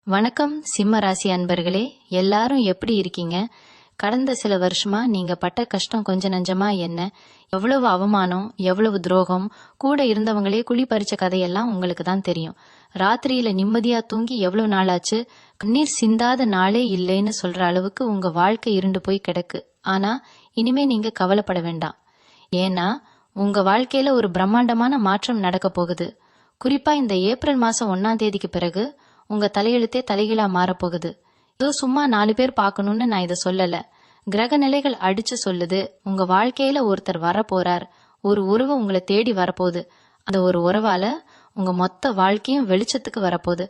வணக்கம் சிம்ம ராசி அன்பர்களே, எல்லாரும் எப்படி இருக்கீங்க? கடந்த சில வருஷமா நீங்க பட்ட கஷ்டம் கொஞ்ச நஞ்சமா என்ன? எவ்வளவு அவமானம், எவ்வளவு துரோகம், கூட இருந்தவங்களே குழி பறிச்ச கதையெல்லாம் உங்களுக்கு தான் தெரியும். ராத்திரியில நிம்மதியா தூங்கி எவ்வளவு நாளாச்சு? கண்ணீர் சிந்தாத நாளே இல்லைன்னு சொல்ற அளவுக்கு உங்க வாழ்க்கை இருண்டு போய் கிடக்கு. ஆனா இனிமே நீங்க கவலைப்பட வேண்டாம். ஏன்னா உங்க வாழ்க்கையில ஒரு பிரம்மாண்டமான மாற்றம் நடக்க போகுது. குறிப்பா இந்த ஏப்ரல் மாசம் 1ஆம் தேதிக்கு பிறகு உங்க தலையெழுத்தே தலைகீழா மாறப்போகுது. இதோ சும்மா 4 பேர் பார்க்கணும்னு நான் இதை சொல்லல. கிரக நிலைகள் அடிச்சு சொல்லுது. உங்க வாழ்க்கையில ஒருத்தர் வரப்போறார். ஒரு உறவு உங்களை தேடி வரப்போகுது. அந்த ஒரு உறவால உங்க மொத்த வாழ்க்கையும் வெளிச்சத்துக்கு வரப்போகுது.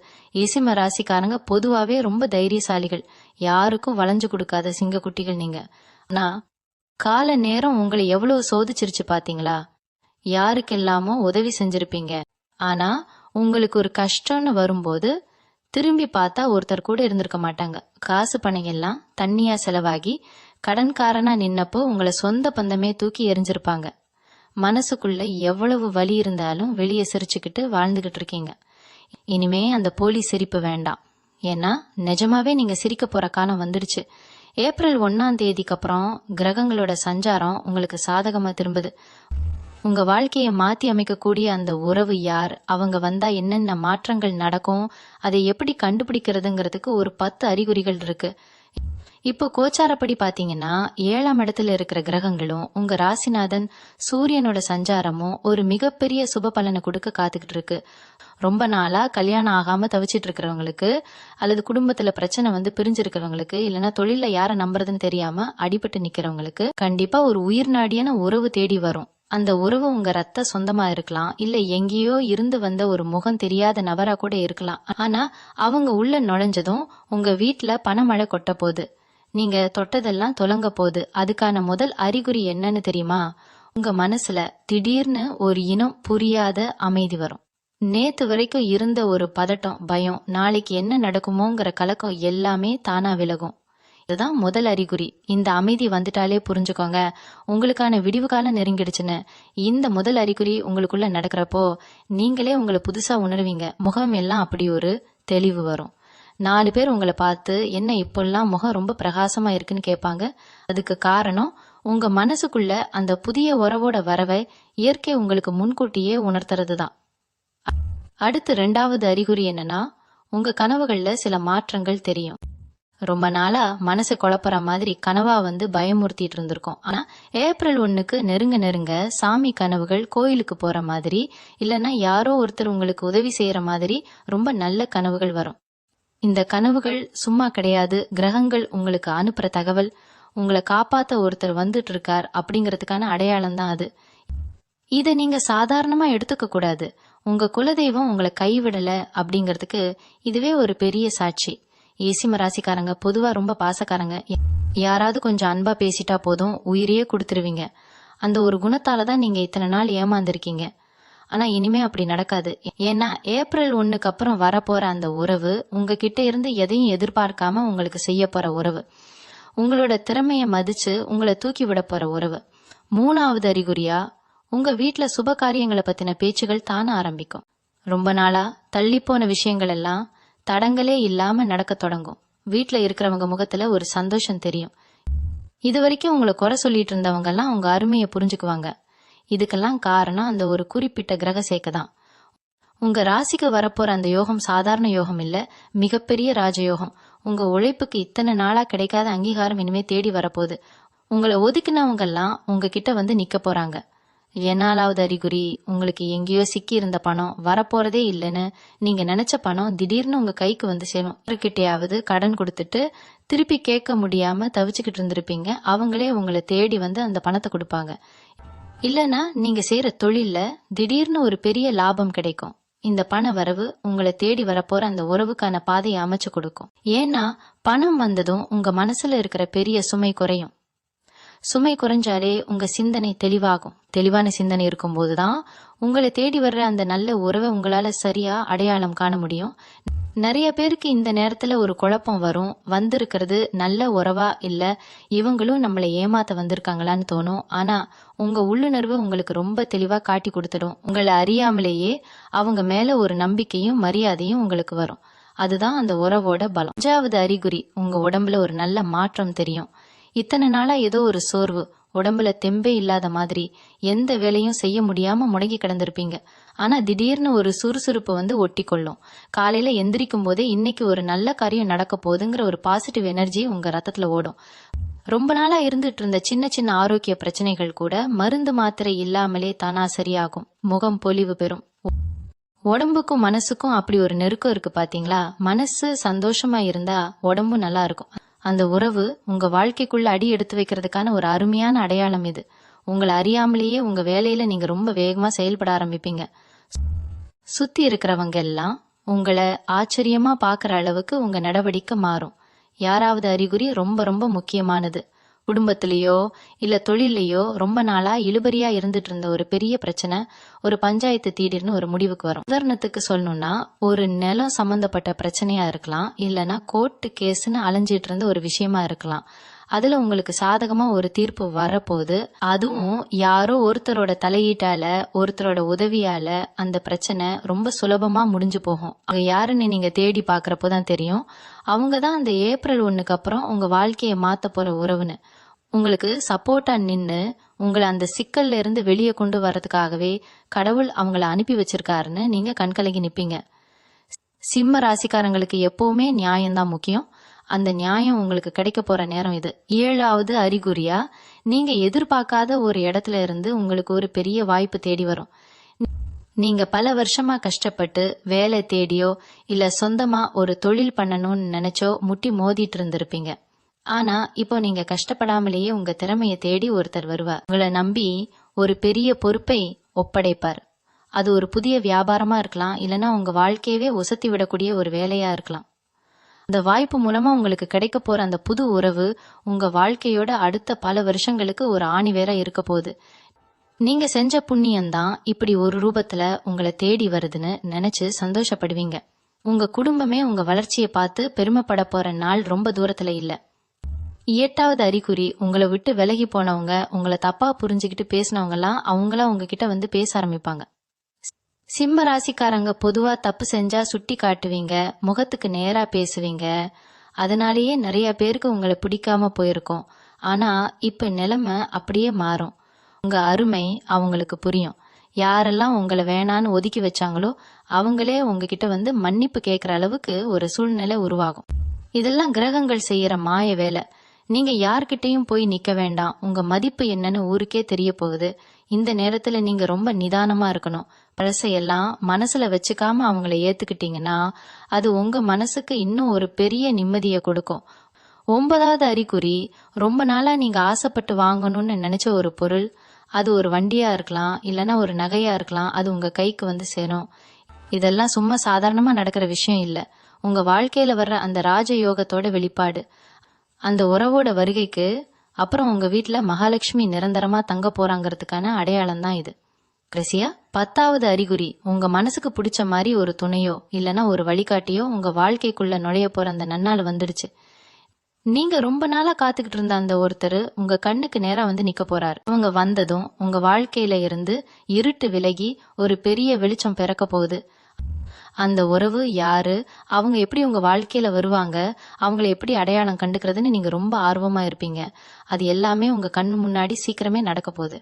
சிம்ம ராசிக்காரங்க பொதுவாவே ரொம்ப தைரியசாலிகள். யாருக்கும் வளைஞ்சு கொடுக்காத சிங்க குட்டிகள் நீங்க. ஆனா கால நேரம் உங்களை எவ்வளவு சோதிச்சிருச்சு பாத்தீங்களா? யாருக்கெல்லாமோ உதவி செஞ்சிருப்பீங்க. ஆனா உங்களுக்கு ஒரு கஷ்டம்னு வரும்போது திரும்பி பார்த்தா ஒருத்தர் கூட இருந்திருக்க மாட்டாங்க. காசு பணம் எல்லாம் தண்ணியா செலவாகி கடன்காரனா நின்னப்போ உங்களை சொந்த பந்தமே தூக்கி எரிஞ்சிருப்பாங்க. மனசுக்குள்ள எவ்வளவு வலி இருந்தாலும் வெளியே சிரிச்சுக்கிட்டு வாழ்ந்துகிட்டு இருக்கீங்க. இனிமே அந்த போலி சிரிப்பு வேண்டாம். ஏன்னா நிஜமாவே நீங்க சிரிக்க போற காலம் வந்துடுச்சு. ஏப்ரல் 1ஆம் தேதிக்கு அப்புறம் கிரகங்களோட சஞ்சாரம் உங்களுக்கு சாதகமா திரும்புது. உங்க வாழ்க்கையை மாத்தி அமைக்கக்கூடிய அந்த உறவு யார், அவங்க வந்தா என்னென்ன மாற்றங்கள் நடக்கும், அதை எப்படி கண்டுபிடிக்கிறதுங்கிறதுக்கு ஒரு 10 அறிகுறிகள் இருக்கு. இப்போ கோச்சாரப்படி பாத்தீங்கன்னா 7ஆம் இடத்துல இருக்கிற கிரகங்களும் உங்க ராசிநாதன் சூரியனோட சஞ்சாரமும் ஒரு மிகப்பெரிய சுப பலனை கொடுக்க காத்துக்கிட்டு இருக்கு. ரொம்ப நாளா கல்யாணம் ஆகாம தவிச்சிட்டு இருக்கிறவங்களுக்கு, அல்லது குடும்பத்துல பிரச்சனை வந்து பிரிஞ்சிருக்கிறவங்களுக்கு, இல்லைன்னா தொழில யாரை நம்புறதுன்னு தெரியாம அடிபட்டு நிக்கிறவங்களுக்கு கண்டிப்பா ஒரு உயிர் நாடியான உறவு தேடி வரும். அந்த உறவு உங்க ரத்த சொந்தமா இருக்கலாம், இல்ல எங்கேயோ இருந்து வந்த ஒரு முகம் தெரியாத நபரா கூட இருக்கலாம். ஆனா அவங்க உள்ள நுழைஞ்சதும் உங்க வீட்டுல பணமழை கொட்ட போகுது. நீங்க தொட்டதெல்லாம் தொலங்க போகுது. அதுக்கான முதல் அறிகுறி என்னன்னு தெரியுமா? உங்க மனசுல திடீர்னு ஒரு இனம் புரியாத அமைதி வரும். நேத்து வரைக்கும் இருந்த ஒரு பதட்டம், பயம், நாளைக்கு என்ன நடக்குமோங்கிற கலக்கம் எல்லாமே தானா விலகும். இதுதான் முதல் அறிகுறி. இந்த அமைதி வந்துட்டாலே புரிஞ்சுக்கோங்க, உங்களுக்கான விடிவு காலம் நெருங்கிடுச்சுன்னு. இந்த முதல் அறிகுறி உங்களுக்குள்ள நடக்கிறப்போ நீங்களே உங்களை புதுசா உணர்வீங்க. முகம் எல்லாம் அப்படி ஒரு தெளிவு வரும். 4 பேர் உங்களை பார்த்து என்ன இப்பெல்லாம் முகம் ரொம்ப பிரகாசமா இருக்குன்னு கேட்பாங்க. அதுக்கு காரணம் உங்க மனசுக்குள்ள அந்த புதிய உறவோட வரவை இயற்கை உங்களுக்கு முன்கூட்டியே உணர்த்துறது தான். அடுத்து 2வது அறிகுறி என்னன்னா, உங்க கனவுகள்ல சில மாற்றங்கள் தெரியும். ரொம்ப நாளா மனசு குழப்பற மாதிரி கனவா வந்து பயமுறுத்திட்டு இருந்திருக்கும். ஆனா ஏப்ரல் 1க்கு நெருங்க நெருங்க சாமி கனவுகள், கோயிலுக்கு போற மாதிரி, இல்லைன்னா யாரோ ஒருத்தர் உங்களுக்கு உதவி செய்யற மாதிரி ரொம்ப நல்ல கனவுகள் வரும். இந்த கனவுகள் சும்மா கிடையாது. கிரகங்கள் உங்களுக்கு அனுப்புற தகவல், உங்களை காப்பாத்த ஒருத்தர் வந்துட்டு இருக்கார் அப்படிங்கறதுக்கான அடையாளம் தான் அது. இதை நீங்க சாதாரணமா எடுத்துக்க கூடாது. உங்க குலதெய்வம் உங்களை கைவிடல அப்படிங்கறதுக்கு இதுவே ஒரு பெரிய சாட்சி. சிம்ம ராசிக்காரங்க பொதுவா ரொம்ப பாசக்காரங்க. யாராவது கொஞ்சம் அன்பா பேசிட்டா போதும் உயிரையே கொடுத்துருவீங்க. அந்த ஒரு குணத்தாலதான் நீங்க இத்தனை நாள் ஏமாந்துருக்கீங்க. ஆனா இனிமே அப்படி நடக்காது. ஏன்னா ஏப்ரல் 1க்கு அப்புறம் வரப்போற அந்த உறவு உங்ககிட்ட இருந்து எதையும் எதிர்பார்க்காம உங்களுக்கு செய்ய போற உறவு. உங்களோட திறமைய மதிச்சு உங்களை தூக்கி விட போற உறவு. 3வது அறிகுறியா, உங்க வீட்டுல சுப காரியங்களை பத்தின பேச்சுகள் தான ஆரம்பிக்கும். ரொம்ப நாளா தள்ளிப்போன விஷயங்கள் எல்லாம் தடங்களே இல்லாம நடக்க தொடங்கும். வீட்டுல இருக்கிறவங்க முகத்துல ஒரு சந்தோஷம் தெரியும். இது வரைக்கும் உங்களை குறை சொல்லிட்டு இருந்தவங்க எல்லாம் உங்க அருமையை புரிஞ்சுக்குவாங்க. இதுக்கெல்லாம் காரணம் அந்த ஒரு குறிப்பிட்ட கிரக சேர்க்கை தான். உங்க ராசிக்கு வரப்போற அந்த யோகம் சாதாரண யோகம் இல்ல, மிகப்பெரிய ராஜயோகம். உங்க உழைப்புக்கு இத்தனை நாளா கிடைக்காத அங்கீகாரம் இனிமே தேடி வரப்போகுது. உங்களை ஒதுக்கினவங்க எல்லாம் உங்ககிட்ட வந்து நிக்க போறாங்க. 4வது அறிகுறி, உங்களுக்கு எங்கேயோ சிக்கி இருந்த பணம் வரப்போறதே இல்லைன்னு நீங்க நினைச்ச பணம் திடீர்னு உங்க கைக்கு வந்து சேரும். யாருக்கிட்டையாவது கடன் கொடுத்துட்டு திருப்பி கேட்க முடியாம தவிச்சுக்கிட்டு இருந்திருப்பீங்க. அவங்களே உங்களை தேடி வந்து அந்த பணத்தை கொடுப்பாங்க. இல்லனா நீங்க செய்யற தொழில்ல திடீர்னு ஒரு பெரிய லாபம் கிடைக்கும். இந்த பண வரவு உங்களை தேடி வரப்போற அந்த உறவுக்கான பாதையை அமைச்சு கொடுக்கும். ஏன்னா பணம் வந்ததும் உங்க மனசுல இருக்கிற பெரிய சுமை குறையும். சுமை குறைஞ்சாலே உங்க சிந்தனை தெளிவாகும். தெளிவான சிந்தனை இருக்கும் போதுதான் உங்களை தேடி வர்ற அந்த நல்ல உறவை உங்களால சரியா அடையாளம் காண முடியும். நிறைய பேருக்கு இந்த நேரத்துல ஒரு குழப்பம் வரும். வந்திருக்கிறது நல்ல உறவா இல்ல இவங்களும் நம்மளை ஏமாத்த வந்திருக்காங்களான்னு தோணும். ஆனா உங்க உள்ளுணர்வு உங்களுக்கு ரொம்ப தெளிவா காட்டி கொடுத்துடும். உங்களை அறியாமலேயே அவங்க மேல ஒரு நம்பிக்கையும் மரியாதையும் உங்களுக்கு வரும். அதுதான் அந்த உறவோட பலம். 5வது அறிகுறி, உங்க உடம்புல ஒரு நல்ல மாற்றம் தெரியும். இத்தனை நாளா ஏதோ ஒரு சோர்வு, உடம்புல தெம்பே இல்லாத மாதிரி எந்த வேலையும் செய்ய முடியாம முடங்கி கிடந்திருப்பீங்க. ஆனா திடீர்னு ஒரு சுறுசுறுப்பு வந்து ஒட்டி கொள்ளும். காலையில எந்திரிக்கும் போதே இன்னைக்கு ஒரு நல்ல காரியம் நடக்க போகுதுங்கிற ஒரு பாசிட்டிவ் எனர்ஜி உங்க ரத்தத்துல ஓடும். ரொம்ப நாளா இருந்துட்டு இருந்த சின்ன சின்ன ஆரோக்கிய பிரச்சனைகள் கூட மருந்து மாத்திரை இல்லாமலே தானா சரியாகும். முகம் பொலிவு பெறும். உடம்புக்கும் மனசுக்கும் அப்படி ஒரு நெருக்கம் இருக்கு பாத்தீங்களா? மனசு சந்தோஷமா இருந்தா உடம்பும் நல்லா இருக்கும். அந்த உறவு உங்க வாழ்க்கைக்குள்ள அடி எடுத்து வைக்கிறதுக்கான ஒரு அருமையான அடையாளம் இது. உங்களை அறியாமலேயே உங்க வேலையில நீங்க ரொம்ப வேகமா செயல்பட ஆரம்பிப்பீங்க. சுத்தி இருக்கிறவங்க எல்லாம் உங்களை ஆச்சரியமா பாக்குற அளவுக்கு உங்க நடவடிக்கை மாறும். யாராவது அறிகுறி ரொம்ப ரொம்ப முக்கியமானது. குடும்பத்திலேயோ இல்ல தொழிலையோ ரொம்ப நாளா இழுபறியா இருந்துட்டு இருந்த ஒரு பெரிய பிரச்சனை ஒரு பஞ்சாயத்து திடீர்னு ஒரு முடிவுக்கு வரும். உதாரணத்துக்கு சொல்லணும்னா, ஒரு நிலம் சம்பந்தப்பட்ட பிரச்சனையா இருக்கலாம், இல்லைன்னா கோர்ட்டு கேஸ்ன்னு அலைஞ்சிட்டு இருந்த ஒரு விஷயமா இருக்கலாம். அதுல உங்களுக்கு சாதகமா ஒரு தீர்ப்பு வரப்போகுது. அதுவும் யாரோ ஒருத்தரோட தலையீட்டால, ஒருத்தரோட உதவியால அந்த பிரச்சனை ரொம்ப சுலபமா முடிஞ்சு போகும். அவங்க யாருன்னு நீங்க தேடி பாக்குறப்போதான் தெரியும், அவங்கதான் அந்த ஏப்ரல் 1க்கு அப்புறம் உங்க வாழ்க்கையை மாத்த போற உறவுன்னு. உங்களுக்கு சப்போர்ட்டா நின்னு உங்களை அந்த சிக்கல்ல இருந்து வெளியே கொண்டு வர்றதுக்காகவே கடவுள் அவங்கள அனுப்பி வச்சிருக்காருன்னு நீங்க கண்கலங்கி நிப்பீங்க. சிம்ம ராசிக்காரங்களுக்கு எப்பவுமே நியாயம்தான் முக்கியம். அந்த நியாயம் உங்களுக்கு கிடைக்க போற நேரம் இது. 7வது அறிகுறியா, நீங்க எதிர்பார்க்காத ஒரு இடத்துல இருந்து உங்களுக்கு ஒரு பெரிய வாய்ப்பு தேடி வரும். நீங்க பல வருஷமா கஷ்டப்பட்டு வேலை தேடியோ இல்ல சொந்தமா ஒரு தொழில் பண்ணணும்னு நினைச்சோ முட்டி மோதிட்டு இருந்திருப்பீங்க. ஆனா இப்போ நீங்க கஷ்டப்படாமலேயே உங்க திறமைய தேடி ஒருத்தர் வருவார். உங்களை நம்பி ஒரு பெரிய பொறுப்பை ஒப்படைப்பார். அது ஒரு புதிய வியாபாரமா இருக்கலாம், இல்லைன்னா உங்க வாழ்க்கையவே உசத்தி விடக்கூடிய ஒரு வேலையா இருக்கலாம். அந்த வாய்ப்பு மூலமா உங்களுக்கு கிடைக்க போற அந்த புது உறவு உங்க வாழ்க்கையோட அடுத்த பல வருஷங்களுக்கு ஒரு ஆணிவேரா இருக்க போகுது. நீங்க செஞ்ச புண்ணியம்தான் இப்படி ஒரு ரூபத்துல உங்களை தேடி வருதுன்னு நினைச்சு சந்தோஷப்படுவீங்க. உங்க குடும்பமே உங்க வளர்ச்சியை பார்த்து பெருமைப்பட போற நாள் ரொம்ப தூரத்துல இல்ல. 8வது அறிகுறி, உங்களை விட்டு விலகி போனவங்க, உங்களை தப்பா புரிஞ்சுக்கிட்டு பேசினவங்க எல்லாம் அவங்களா உங்ககிட்ட வந்து பேச ஆரம்பிப்பாங்க. சிம்ம ராசிக்காரங்க பொதுவா தப்பு செஞ்சா சுட்டி காட்டுவீங்க, முகத்துக்கு நேரா பேசுவீங்க. அதனாலேயே நிறைய பேருக்கு உங்களை பிடிக்காம போயிருக்கும். ஆனா இப்ப நிலைமை அப்படியே மாறும். உங்க அருமை அவங்களுக்கு புரியும். யாரெல்லாம் உங்களை வேணான்னு ஒதுக்கி வச்சாங்களோ அவங்களே உங்ககிட்ட வந்து மன்னிப்பு கேட்கிற அளவுக்கு ஒரு சூழ்நிலை உருவாகும். இதெல்லாம் கிரகங்கள் செய்யற மாய வேலை. நீங்க யார்கிட்டயும் போய் நிக்க வேண்டாம். உங்க மதிப்பு என்னன்னு ஊருக்கே தெரிய போகுது. இந்த நேரத்துல நீங்க ரொம்ப நிதானமா இருக்கணும். பழசையெல்லாம் மனசுல வச்சுக்காம அவங்கள ஏத்துக்கிட்டீங்கன்னா அது உங்க மனசுக்கு இன்னும் ஒரு பெரிய நிம்மதியை கொடுக்கும். 9வது அறிகுறி, ரொம்ப நாளா நீங்க ஆசைப்பட்டு வாங்கணும்னு நினைச்ச ஒரு பொருள், அது ஒரு வண்டியா இருக்கலாம், இல்லைன்னா ஒரு நகையா இருக்கலாம், அது உங்க கைக்கு வந்து சேரும். இதெல்லாம் சும்மா சாதாரணமா நடக்கிற விஷயம் இல்ல. உங்க வாழ்க்கையில வர்ற அந்த ராஜயோகத்தோட வெளிப்பாடு. அந்த உறவோட வருகைக்கு அப்புறம் உங்க வீட்டுல மகாலட்சுமி நிரந்தரமா தங்க போறாங்கிறதுக்கான அடையாளம் தான் இது. கடைசியா 10வது அறிகுறி, உங்க மனசுக்கு பிடிச்ச மாதிரி ஒரு துணையோ இல்லைன்னா ஒரு வழிகாட்டியோ உங்க வாழ்க்கைக்குள்ள நுழைய போற அந்த நன்னாள் வந்துடுச்சு. நீங்க ரொம்ப நாளா காத்துக்கிட்டு இருந்த அந்த ஒருத்தர் உங்க கண்ணுக்கு நேரா வந்து நிக்க போறாரு. அவங்க வந்ததும் உங்க வாழ்க்கையில இருந்து இருட்டு விலகி ஒரு பெரிய வெளிச்சம் பிறக்க போகுது. அந்த உறவு யாரு, அவங்க எப்படி உங்க வாழ்க்கையில வருவாங்க, அவங்கள எப்படி அடையாளம் கண்டுக்கிறதுன்னு நீங்க ரொம்ப ஆர்வமா இருப்பீங்க. அது எல்லாமே உங்க கண்ணு முன்னாடி சீக்கிரமே நடக்க போகுது.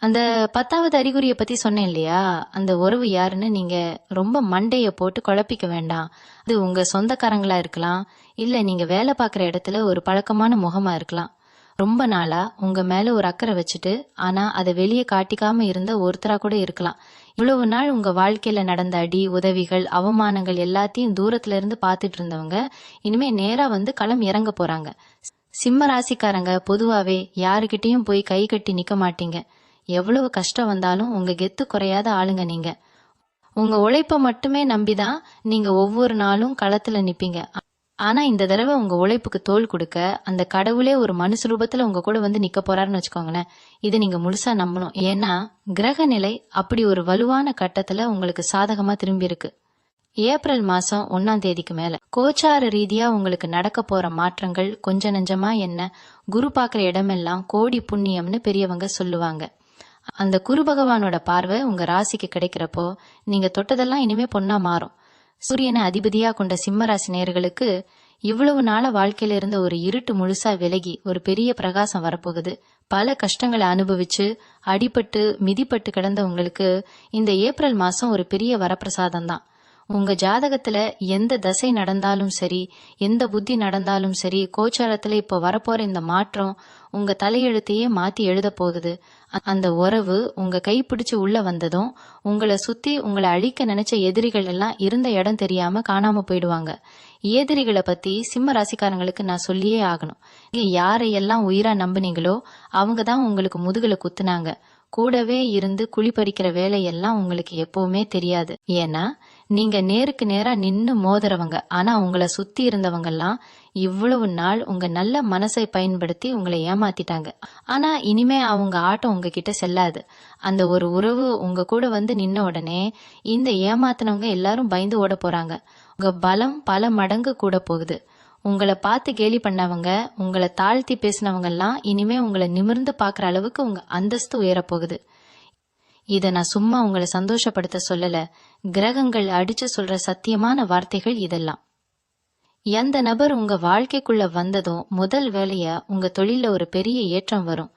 அந்த 10வது அறிகுறியை பத்தி சொன்னேன் இல்லையா, அந்த உறவு யாருன்னு நீங்க ரொம்ப மண்டைய போட்டு குழப்பிக்க வேண்டாம். அது உங்க சொந்தக்காரங்களா இருக்கலாம், இல்ல நீங்க வேலை பார்க்குற இடத்துல ஒரு பழக்கமான முகமா இருக்கலாம். ரொம்ப நாளா உங்க மேல ஒரு அக்கறை வச்சுட்டு ஆனா அதை வெளியே காட்டிக்காம இருந்த ஒருத்தரா கூட இருக்கலாம். இவ்வளவு நாள் உங்க வாழ்க்கையில நடந்த அடி, உதவிகள், அவமானங்கள் எல்லாத்தையும் தூரத்துல இருந்து பாத்துட்டு இருந்தவங்க இனிமே நேரா வந்து களம் இறங்க போறாங்க. சிம்ம ராசிக்காரங்க பொதுவாவே யாருகிட்டயும் போய் கை கட்டி நிக்க மாட்டீங்க. எவ்வளவு கஷ்டம் வந்தாலும் உங்க கெத்து குறையாத ஆளுங்க நீங்க. உங்க உழைப்ப மட்டுமே நம்பிதான் நீங்க ஒவ்வொரு நாளும் களத்துல நிப்பீங்க. ஆனா இந்த தடவை உங்க உழைப்புக்கு தோள் கொடுக்க அந்த கடவுளே ஒரு மனுஷ ரூபத்துல உங்க கூட வந்து நிக்க போறாருன்னு வச்சுக்கோங்களேன். இதை நீங்க முழுசா நம்பணும். ஏன்னா கிரக நிலை அப்படி ஒரு வலுவான கட்டத்துல உங்களுக்கு சாதகமா திரும்பி இருக்கு. ஏப்ரல் மாசம் 1ஆம் தேதிக்கு மேல கோச்சார ரீதியா உங்களுக்கு நடக்க போற மாற்றங்கள் கொஞ்ச நஞ்சமா என்ன, குரு பாக்குற இடமெல்லாம் கோடி புண்ணியம்னு பெரியவங்க சொல்லுவாங்க. அந்த குரு பகவானோட பார்வை உங்க ராசிக்கு கிடைக்கிறப்போ நீங்க தொட்டதெல்லாம் இனிமே பொண்ணா மாறும். சூரியனை அதிபதியா கொண்ட சிம்மராசி நேயர்களுக்கு இவ்வளவு நாள வாழ்க்கையில இருந்த ஒரு இருட்டு முழுசா விலகி ஒரு பெரிய பிரகாசம் வரப்போகுது. பல கஷ்டங்களை அனுபவிச்சு அடிபட்டு மிதிப்பட்டு கிடந்த உங்களுக்கு இந்த ஏப்ரல் மாசம் ஒரு பெரிய வரப்பிரசாதம் தான். உங்க ஜாதகத்துல எந்த தசை நடந்தாலும் சரி, எந்த புத்தி நடந்தாலும் சரி, கோச்சாரத்துல இப்ப வரப்போற இந்த மாற்றம் உங்க தலையெழுத்தையே மாத்தி எழுத போகுது. அந்த உறவு உங்க கைப்பிடிச்சு உள்ள வந்ததும் உங்களை சுத்தி உங்களை அழிக்க நினைச்ச எதிரிகள் எல்லாம் இருந்த இடம் தெரியாம காணாம போயிடுவாங்க. எதிரிகளை பத்தி சிம்ம ராசிக்காரங்களுக்கு நான் சொல்லியே ஆகணும். நீங்க யாரையெல்லாம் உயிரா நம்புனீங்களோ அவங்க தான் உங்களுக்கு முதுகுல குத்துனாங்க. கூடவே இருந்து குழி பறிக்கிற வேலையெல்லாம் உங்களுக்கு எப்பவுமே தெரியாது. ஏன்னா நீங்க நேருக்கு நேரா நின்னு மோதுறவங்க. ஆனா உங்களை சுத்தி இருந்தவங்க எல்லாம் இவ்வளவு நாள் உங்க நல்ல மனசை பயன்படுத்தி உங்களை ஏமாத்திட்டாங்க. ஆனா இனிமே அவங்க ஆட்டம் உங்ககிட்ட செல்லாது. அந்த ஒரு உறவு உங்க கூட வந்து நின்ன உடனே இந்த ஏமாத்தினவங்க எல்லாரும் பயந்து ஓட போறாங்க. உங்க பலம் பல மடங்கு கூட போகுது. உங்களை பார்த்து கேலி பண்ணவங்க, உங்களை தாழ்த்தி பேசினவங்க எல்லாம் இனிமே உங்களை நிமிர்ந்து பாக்குற அளவுக்கு உங்க அந்தஸ்து உயரப்போகுது. இத நான் சும்மா உங்களை சந்தோஷப்படுத்த சொல்லல. கிரகங்கள் அடிச்சு சொல்ற சத்தியமான வார்த்தைகள் இதெல்லாம். எந்த நபர் உங்க வாழ்க்கைக்குள்ள வந்ததும் முதல் வேலையா உங்க தொழில ஒரு பெரிய ஏற்றம் வரும்.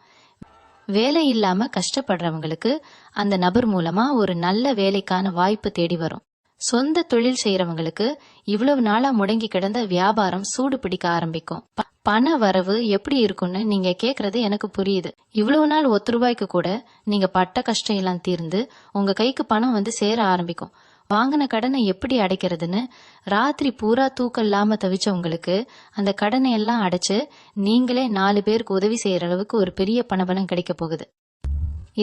வேலை இல்லாம கஷ்டப்படுறவங்களுக்கு அந்த நபர் மூலமா ஒரு நல்ல வேலைக்கான வாய்ப்பு தேடி வரும். சொந்த தொழில் செய்யறவங்களுக்கு இவ்வளவு நாளா முடங்கி கிடந்த வியாபாரம் சூடு பிடிக்க ஆரம்பிக்கும். பண வரவு எப்படி இருக்கும்னு நீங்க கேக்குறது எனக்கு புரியுது. இவ்வளவு நாள் ₹1 கூட நீங்க பட்ட கஷ்டம் எல்லாம் தீர்ந்து உங்க கைக்கு பணம் வந்து சேர ஆரம்பிக்கும். வாங்கின கடனை எப்படி அடைக்கிறதுன்னு ராத்திரி பூரா தூக்கம் இல்லாம தவிச்சவங்களுக்கு அந்த கடனை எல்லாம் அடைச்சு நீங்களே 4 பேருக்கு உதவி செய்யற அளவுக்கு ஒரு பெரிய பணபலம் கிடைக்க போகுது.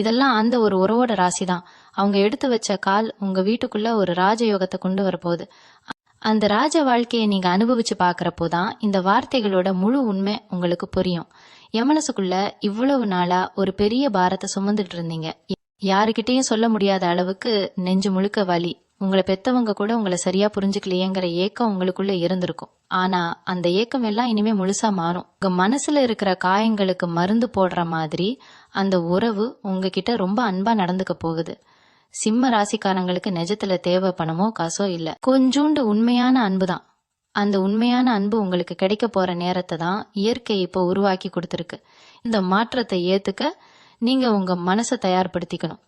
இதெல்லாம் அந்த ஒரு உறவோட ராசி தான். அவங்க எடுத்து வச்ச கால் உங்க வீட்டுக்குள்ள ஒரு ராஜயோகத்தை கொண்டு வரப்போகுது. அந்த ராஜ வாழ்க்கையை நீங்க அனுபவிச்சு பாக்குறப்போதான் இந்த வார்த்தைகளோட முழு உண்மை உங்களுக்கு புரியும். என் மனசுக்குள்ள இவ்வளவு நாளா ஒரு பெரிய பாரத்தை சுமந்துட்டு இருந்தீங்க. யாருக்கிட்டையும் சொல்ல முடியாத அளவுக்கு நெஞ்சு முழுக்க வலி. உங்களை பெத்தவங்க கூட உங்களை சரியா புரிஞ்சுக்கலையேங்கிற ஏக்கம் உங்களுக்குள்ள இருந்திருக்கும். ஆனா அந்த ஏக்கம் எல்லாம் இனிமே முழுசா மாறும். உங்க மனசுல இருக்கிற காயங்களுக்கு மருந்து போடுற மாதிரி அந்த உறவு உங்ககிட்ட ரொம்ப அன்பா நடந்துக்க போகுது. சிம்ம ராசிக்காரங்களுக்கு நிஜத்துல தேவை பணமோ காசோ இல்ல, கொஞ்சூண்டு உண்மையான அன்புதான். அந்த உண்மையான அன்பு உங்களுக்கு கிடைக்க போற நேரத்தை தான் இயற்கை இப்போ உருவாக்கி கொடுத்துருக்கு. இந்த மாற்றத்தை ஏத்துக்க நீங்க உங்க மனசை தயார்படுத்திக்கணும்.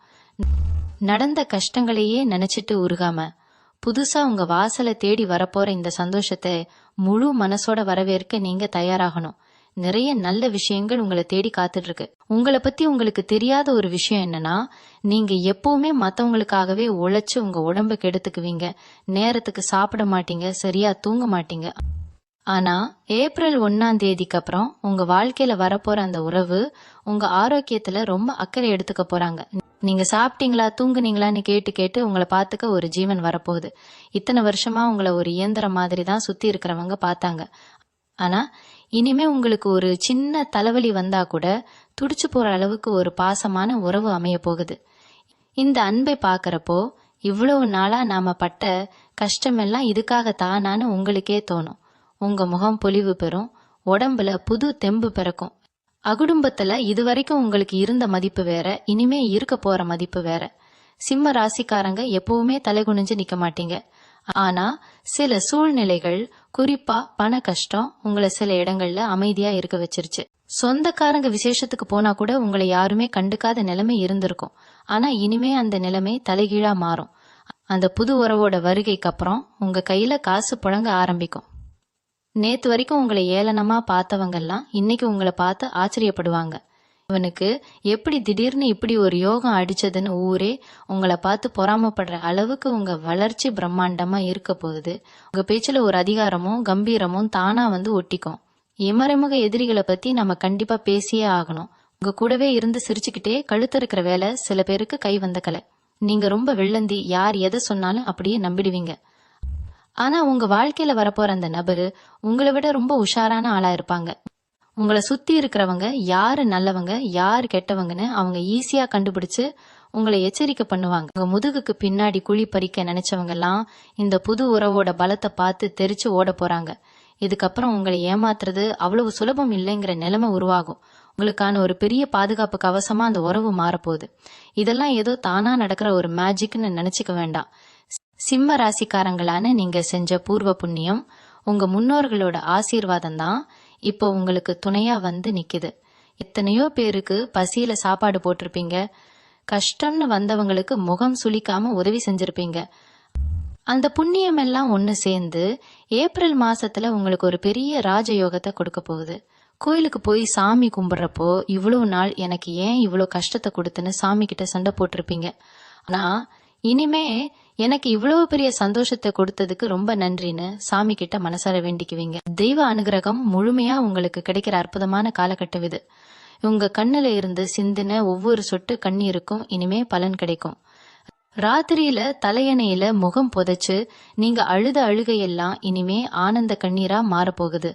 நடந்த கஷ்டங்களையே நினைச்சிட்டு உருகாம புதுசா உங்க வாசலை தேடி வரப்போற இந்த சந்தோஷத்தை முழு மனசோட வரவேற்க நீங்க தயாராகணும். நிறைய நல்ல விஷயங்கள் உங்களை தேடி காத்துட்டு இருக்கு. உங்களை பத்தி உங்களுக்கு தெரியாத ஒரு விஷயம் என்னன்னா, நீங்க எப்பவுமே மத்தவங்களுக்காகவே உழைச்சு உங்க உடம்ப கெடுத்துக்குவீங்க. நேரத்துக்கு சாப்பிட மாட்டீங்க, சரியா தூங்க மாட்டீங்க. ஆனா ஏப்ரல் 1ஆம் தேதிக்கு அப்புறம் உங்க வாழ்க்கையில வரப்போற அந்த உறவு உங்க ஆரோக்கியத்துல ரொம்ப அக்கறை எடுத்துக்க போறாங்க. நீங்க சாப்பிட்டீங்களா தூங்குனீங்களான்னு கேட்டு கேட்டு உங்களை பாத்துக்க ஒரு ஜீவன் வரப்போகுது. இத்தனை வருஷமா உங்களை ஒரு இயந்திரம் மாதிரி தான் சுத்தி இருக்கிறவங்க பார்த்தாங்க. ஆனா இனிமே உங்களுக்கு ஒரு சின்ன தலைவலி வந்தா கூட துடிச்சு போற அளவுக்கு ஒரு பாசமான உறவு அமைய போகுது. இந்த அன்பை பாக்குறப்போ இவ்வளவு நாளா நாம பட்ட கஷ்டமெல்லாம் இதுக்காக தானான்னு உங்களுக்கே தோணும். உங்க முகம் பொலிவு பெறும், உடம்புல புது தெம்பு பிறக்கும். அகுடும்பத்துல இதுவரைக்கும் உங்களுக்கு இருந்த மதிப்பு வேற, இனிமே இருக்க போற மதிப்பு வேற. சிம்ம ராசிக்காரங்க எப்பவுமே தலை குனிஞ்சு நிக்க மாட்டீங்க. ஆனா சில சூழ்நிலைகள், குறிப்பா பண கஷ்டம் உங்களை சில இடங்கள்ல அமைதியா இருக்க வச்சிருச்சு. சொந்தக்காரங்க விசேஷத்துக்கு போனா கூட உங்களை யாருமே கண்டுக்காத நிலைமை இருந்திருக்கும். ஆனா இனிமே அந்த நிலைமை தலைகீழா மாறும். அந்த புது உறவோட வருகைக்கு அப்புறம் உங்க கையில காசு புழங்க ஆரம்பிக்கும். நேத்து வரைக்கும் உங்களை ஏளனமா பார்த்தவங்கெல்லாம் இன்னைக்கு உங்களை பார்த்து ஆச்சரியப்படுவாங்க. இவனுக்கு எப்படி திடீர்னு இப்படி ஒரு யோகம் அடிச்சதுன்னு ஊரே உங்களை பார்த்து பொறாமப்படுற அளவுக்கு உங்க வளர்ச்சி பிரம்மாண்டமா இருக்க போகுது. உங்க பேச்சுல ஒரு அதிகாரமும் கம்பீரமும் தானா வந்து ஒட்டிக்கும். மறைமுக எதிரிகளை பத்தி நம்ம கண்டிப்பா பேசியே ஆகணும். உங்க கூடவே இருந்து சிரிச்சுக்கிட்டே கழுத்து இருக்கிற வேலை சில பேருக்கு கை வந்த கலை. நீங்க ரொம்ப வெள்ளந்தி, யார் எதை சொன்னாலும் அப்படியே நம்பிடுவீங்க. ஆனா உங்க வாழ்க்கையில வரப்போற அந்த நபரு உங்களை விட ரொம்ப உஷாரான ஆளா இருப்பாங்க. உங்களை சுத்தி இருக்கிறவங்க யாரு நல்லவங்க யாரு கெட்டவங்கன்னு அவங்க ஈஸியா கண்டுபிடிச்சு உங்களை எச்சரிக்கை பண்ணுவாங்க. உங்க முதுகுக்கு பின்னாடி குழி பறிக்க நினைச்சவங்க எல்லாம் இந்த புது உறவோட பலத்தை பார்த்து தெரிச்சு ஓட போறாங்க. இதுக்கப்புறம் உங்களை ஏமாத்துறது அவ்வளவு சுலபம் இல்லைங்கிற நிலைமை உருவாகும். உங்களுக்கான ஒரு பெரிய பாதுகாப்பு கவசமா அந்த உறவு மாறப்போகுது. இதெல்லாம் ஏதோ தானா நடக்கிற ஒரு மேஜிக்னு நினைச்சுக்க வேண்டாம். சிம்ம ராசிக்காரங்களான நீங்க செஞ்ச பூர்வ புண்ணியம், உங்க முன்னோர்களோட ஆசீர்வாதம் தான் இப்போ உங்களுக்கு துணையா வந்து நிக்குது. எத்தனையோ பேருக்கு பசியில சாப்பாடு போட்டிருப்பீங்க, கஷ்டம்னு வந்தவங்களுக்கு முகம் சுளிக்காம உதவி செஞ்சிருப்பீங்க. அந்த புண்ணியம் எல்லாம் ஒன்று சேர்ந்து ஏப்ரல் மாசத்துல உங்களுக்கு ஒரு பெரிய ராஜயோகத்தை கொடுக்க போகுது. கோயிலுக்கு போய் சாமி கும்பிட்றப்போ இவ்வளவு நாள் எனக்கு ஏன் இவ்வளோ கஷ்டத்தை கொடுத்துன்னு சாமி கிட்ட சண்டை போட்டிருப்பீங்க. ஆனா இனிமே எனக்கு இவ்வளவு பெரிய சந்தோஷத்தை கொடுத்ததுக்கு ரொம்ப நன்றின்னு சாமி கிட்ட மனசார வேண்டிக்குவீங்க. தெய்வ அனுகிரகம் முழுமையா உங்களுக்கு கிடைக்கிற அற்புதமான காலகட்டம் இது. உங்க கண்ணுல இருந்து சிந்தின ஒவ்வொரு சொட்டு கண்ணீருக்கும் இனிமே பலன் கிடைக்கும். ராத்திரியில தலையணையில முகம் புதைச்சு நீங்க அழுத அழுகையெல்லாம் இனிமே ஆனந்த கண்ணீரா மாறப்போகுது.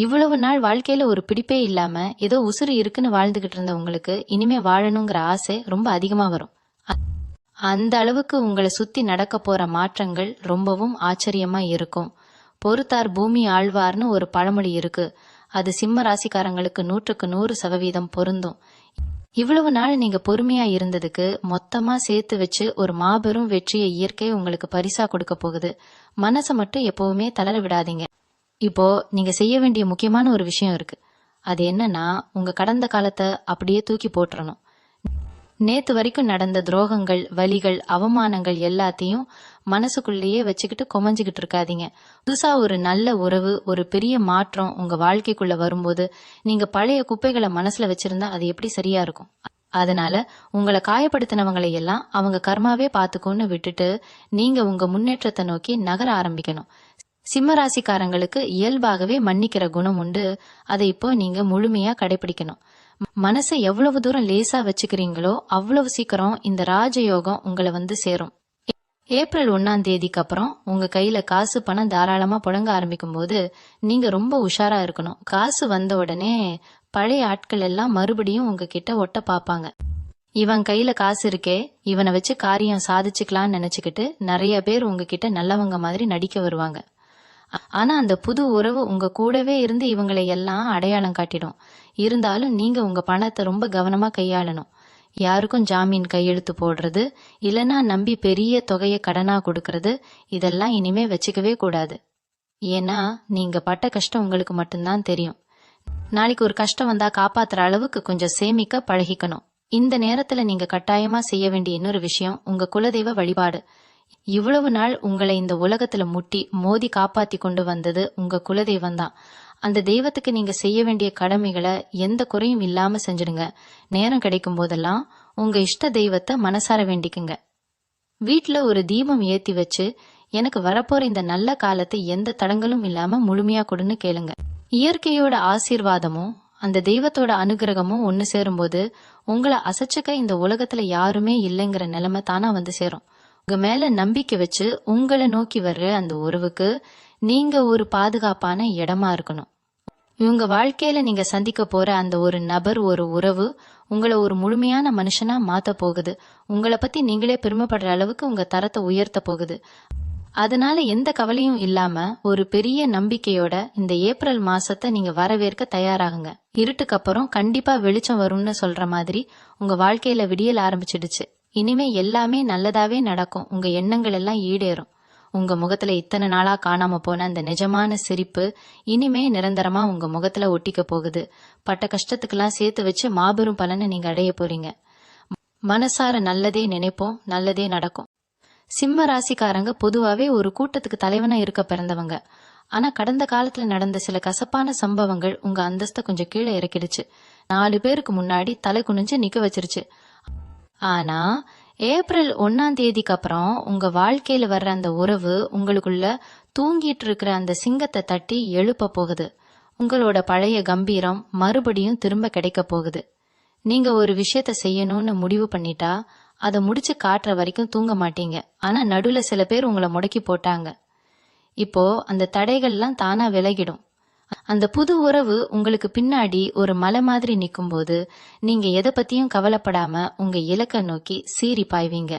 இவ்வளவு நாள் வாழ்க்கையில ஒரு பிடிப்பே இல்லாம ஏதோ உசுறு இருக்குன்னு வாழ்ந்துகிட்டு இருந்த உங்களுக்கு இனிமே வாழணுங்கிற ஆசை ரொம்ப அதிகமா வரும். அந்த அளவுக்கு உங்களை சுத்தி நடக்க போற மாற்றங்கள் ரொம்பவும் ஆச்சரியமா இருக்கும். பொறுத்தார் பூமி ஆழ்வார்னு ஒரு பழமொழி இருக்கு. அது சிம்ம ராசிக்காரங்களுக்கு 100% பொருந்தும். இவ்வளவு நாள் நீங்க பொறுமையா இருந்ததுக்கு மொத்தமா சேர்த்து வச்சு ஒரு மாபெரும் வெற்றியை இயற்கை உங்களுக்கு பரிசா கொடுக்க போகுது. மனசை மட்டும் எப்பவுமே தளர விடாதீங்க. இப்போ நீங்க செய்ய வேண்டிய முக்கியமான ஒரு விஷயம் இருக்கு. அது என்னன்னா, உங்க கடந்த காலத்தை அப்படியே தூக்கி போட்டுறணும். நேத்து வரைக்கும் நடந்த துரோகங்கள், வலிகள், அவமானங்கள் எல்லாத்தையும் மனசுக்குள்ளேயே வச்சுக்கிட்டு கொமஞ்சுக்கிட்டு இருக்காதீங்க. புதுசா ஒரு நல்ல உறவு, ஒரு பெரிய மாற்றம் உங்க வாழ்க்கைக்குள்ள வரும்போது நீங்க பழைய குப்பைகளை மனசுல வச்சிருந்தா அது எப்படி சரியா இருக்கும்? அதனால உங்களை காயப்படுத்தினவங்களை எல்லாம் அவங்க கர்மாவே பாத்துக்கோன்னு விட்டுட்டு நீங்க உங்க முன்னேற்றத்தை நோக்கி நகர ஆரம்பிக்கணும். சிம்ம ராசிக்காரங்களுக்கு இயல்பாகவே மன்னிக்கிற குணம் உண்டு. அதை இப்போ நீங்க முழுமையா கடைபிடிக்கணும். மனசை எவ்வளவு தூரம் லேசா வச்சுக்கிறீங்களோ அவ்வளவு சீக்கிரம் இந்த ராஜயோகம் உங்களை வந்து சேரும். ஏப்ரல் 1 அப்புறம் உங்க கையில காசு பணம் தாராளமா புழங்க ஆரம்பிக்கும் போது நீங்க ரொம்ப உஷாரா இருக்கணும். காசு வந்த உடனே பழைய ஆட்கள் எல்லாம் மறுபடியும் உங்ககிட்ட ஒட்ட பாப்பாங்க. இவன் கையில காசு இருக்கே, இவனை வச்சு காரியம் சாதிச்சுக்கலாம்னு நினைச்சுக்கிட்டு நிறைய பேர் உங்ககிட்ட நல்லவங்க மாதிரி நடிக்க வருவாங்க. ஆனா அந்த புது உறவு உங்க கூடவே இருந்து இவங்களை எல்லாம் அடையாளம் காட்டிடும். இருந்தாலும் நீங்க உங்க பணத்தை ரொம்ப கவனமா கையாளணும். யாருக்கும் ஜாமீன் கையெழுத்து போடுறது, இல்லைன்னா நம்பி பெரிய தொகையை கடனா கொடுக்கறது, இதெல்லாம் இனிமே வச்சுக்கவே கூடாது. ஏன்னா நீங்க பட்ட கஷ்டம் உங்களுக்கு மட்டும்தான் தெரியும். நாளைக்கு ஒரு கஷ்டம் வந்தா காப்பாத்துற அளவுக்கு கொஞ்சம் சேமிக்க பழகிக்கணும். இந்த நேரத்துல நீங்க கட்டாயமா செய்ய வேண்டிய இன்னொரு விஷயம் உங்க குலதெய்வ வழிபாடு. இவ்வளவு நாள் உங்களை இந்த உலகத்துல முட்டி மோதி காப்பாத்தி கொண்டு வந்தது உங்க குலதெய்வம் தான். அந்த தெய்வத்துக்கு நீங்க செய்ய வேண்டிய கடமைகளை எந்த குறையும் இல்லாம செஞ்சிடுங்க. நேரம் கிடைக்கும் போதெல்லாம் உங்க இஷ்ட தெய்வத்தை மனசார வேண்டிக்குங்க. வீட்டுல ஒரு தீபம் ஏத்தி வச்சு எனக்கு வரப்போற இந்த நல்ல காலத்தை எந்த தடங்களும் இல்லாம முழுமையா கொடுன்னு கேளுங்க. இயற்கையோட ஆசீர்வாதமும் அந்த தெய்வத்தோட அனுகிரகமும் ஒன்னு சேரும்போது உங்களை அசைச்சுக்க இந்த உலகத்துல யாருமே இல்லைங்கிற நிலைமை தானா வந்து சேரும். உங்க மேல நம்பிக்கை வச்சு உங்களை நோக்கி வர்ற அந்த உறவுக்கு நீங்க ஒரு பாதுகாப்பான இடமா இருக்கணும். இவங்க வாழ்க்கையில நீங்க சந்திக்க போற அந்த ஒரு நபர், ஒரு உறவு உங்களை ஒரு முழுமையான மனுஷனா மாத்த போகுது. உங்களை பத்தி நீங்களே பெருமைப்படுற அளவுக்கு உங்க தரத்தை உயர்த்த போகுது. அதனால எந்த கவலையும் இல்லாம ஒரு பெரிய நம்பிக்கையோட இந்த ஏப்ரல் மாசத்தை நீங்க வரவேற்க தயாராகுங்க. இருட்டுக்கு அப்புறம் கண்டிப்பா வெளிச்சம் வரும்னு சொல்ற மாதிரி உங்க வாழ்க்கையில விடியல் ஆரம்பிச்சிடுச்சு. இனிமே எல்லாமே நல்லதாவே நடக்கும். உங்க எண்ணங்கள் எல்லாம் ஈடேறும். உங்க முகத்துல இத்தனை நாளா காணாம போன அந்த நிஜமான சிரிப்பு இனிமே நிரந்தரமா உங்க முகத்துல ஒட்டிக்க போகுது. பட்ட கஷ்டத்துக்கெல்லாம் சேர்த்து வச்சு மாபெரும் பலனை நீங்க அடைய போறீங்க. மனசார நல்லதே நினைப்போம், நல்லதே நடக்கும். சிம்ம ராசிக்காரங்க பொதுவாவே ஒரு கூட்டத்துக்கு தலைவனா இருக்க பிறந்தவங்க. ஆனா கடந்த காலத்துல நடந்த சில கசப்பான சம்பவங்கள் உங்க அந்தஸ்தை கொஞ்சம் கீழே இறக்கிடுச்சு. 4 பேருக்கு முன்னாடி தலை குனிஞ்சு நிக்க வச்சிருச்சு. ஆனா ஏப்ரல் 1 அப்புறம் உங்க வாழ்க்கையில வர்ற அந்த உறவு உங்களுக்குள்ள தூங்கிட்டு இருக்கிற அந்த சிங்கத்தை தட்டி எழுப்ப போகுது. உங்களோட பழைய கம்பீரம் மறுபடியும் திரும்ப கிடைக்க போகுது. நீங்க ஒரு விஷயத்த செய்யணும்னு முடிவு பண்ணிட்டா அதை முடிச்சு காட்டுற வரைக்கும் தூங்க மாட்டீங்க. ஆனா நடுவுல சில பேர் உங்களை முடக்கி போட்டாங்க. இப்போ அந்த தடைகள்லாம் தானா விலகிடும். அந்த புது உறவு உங்களுக்கு பின்னாடி ஒரு மலை மாதிரி நிக்கும் போது நீங்க எதை பத்தியும் கவலைப்படாம உங்க இலக்கை நோக்கி சீறி பாய்வீங்க.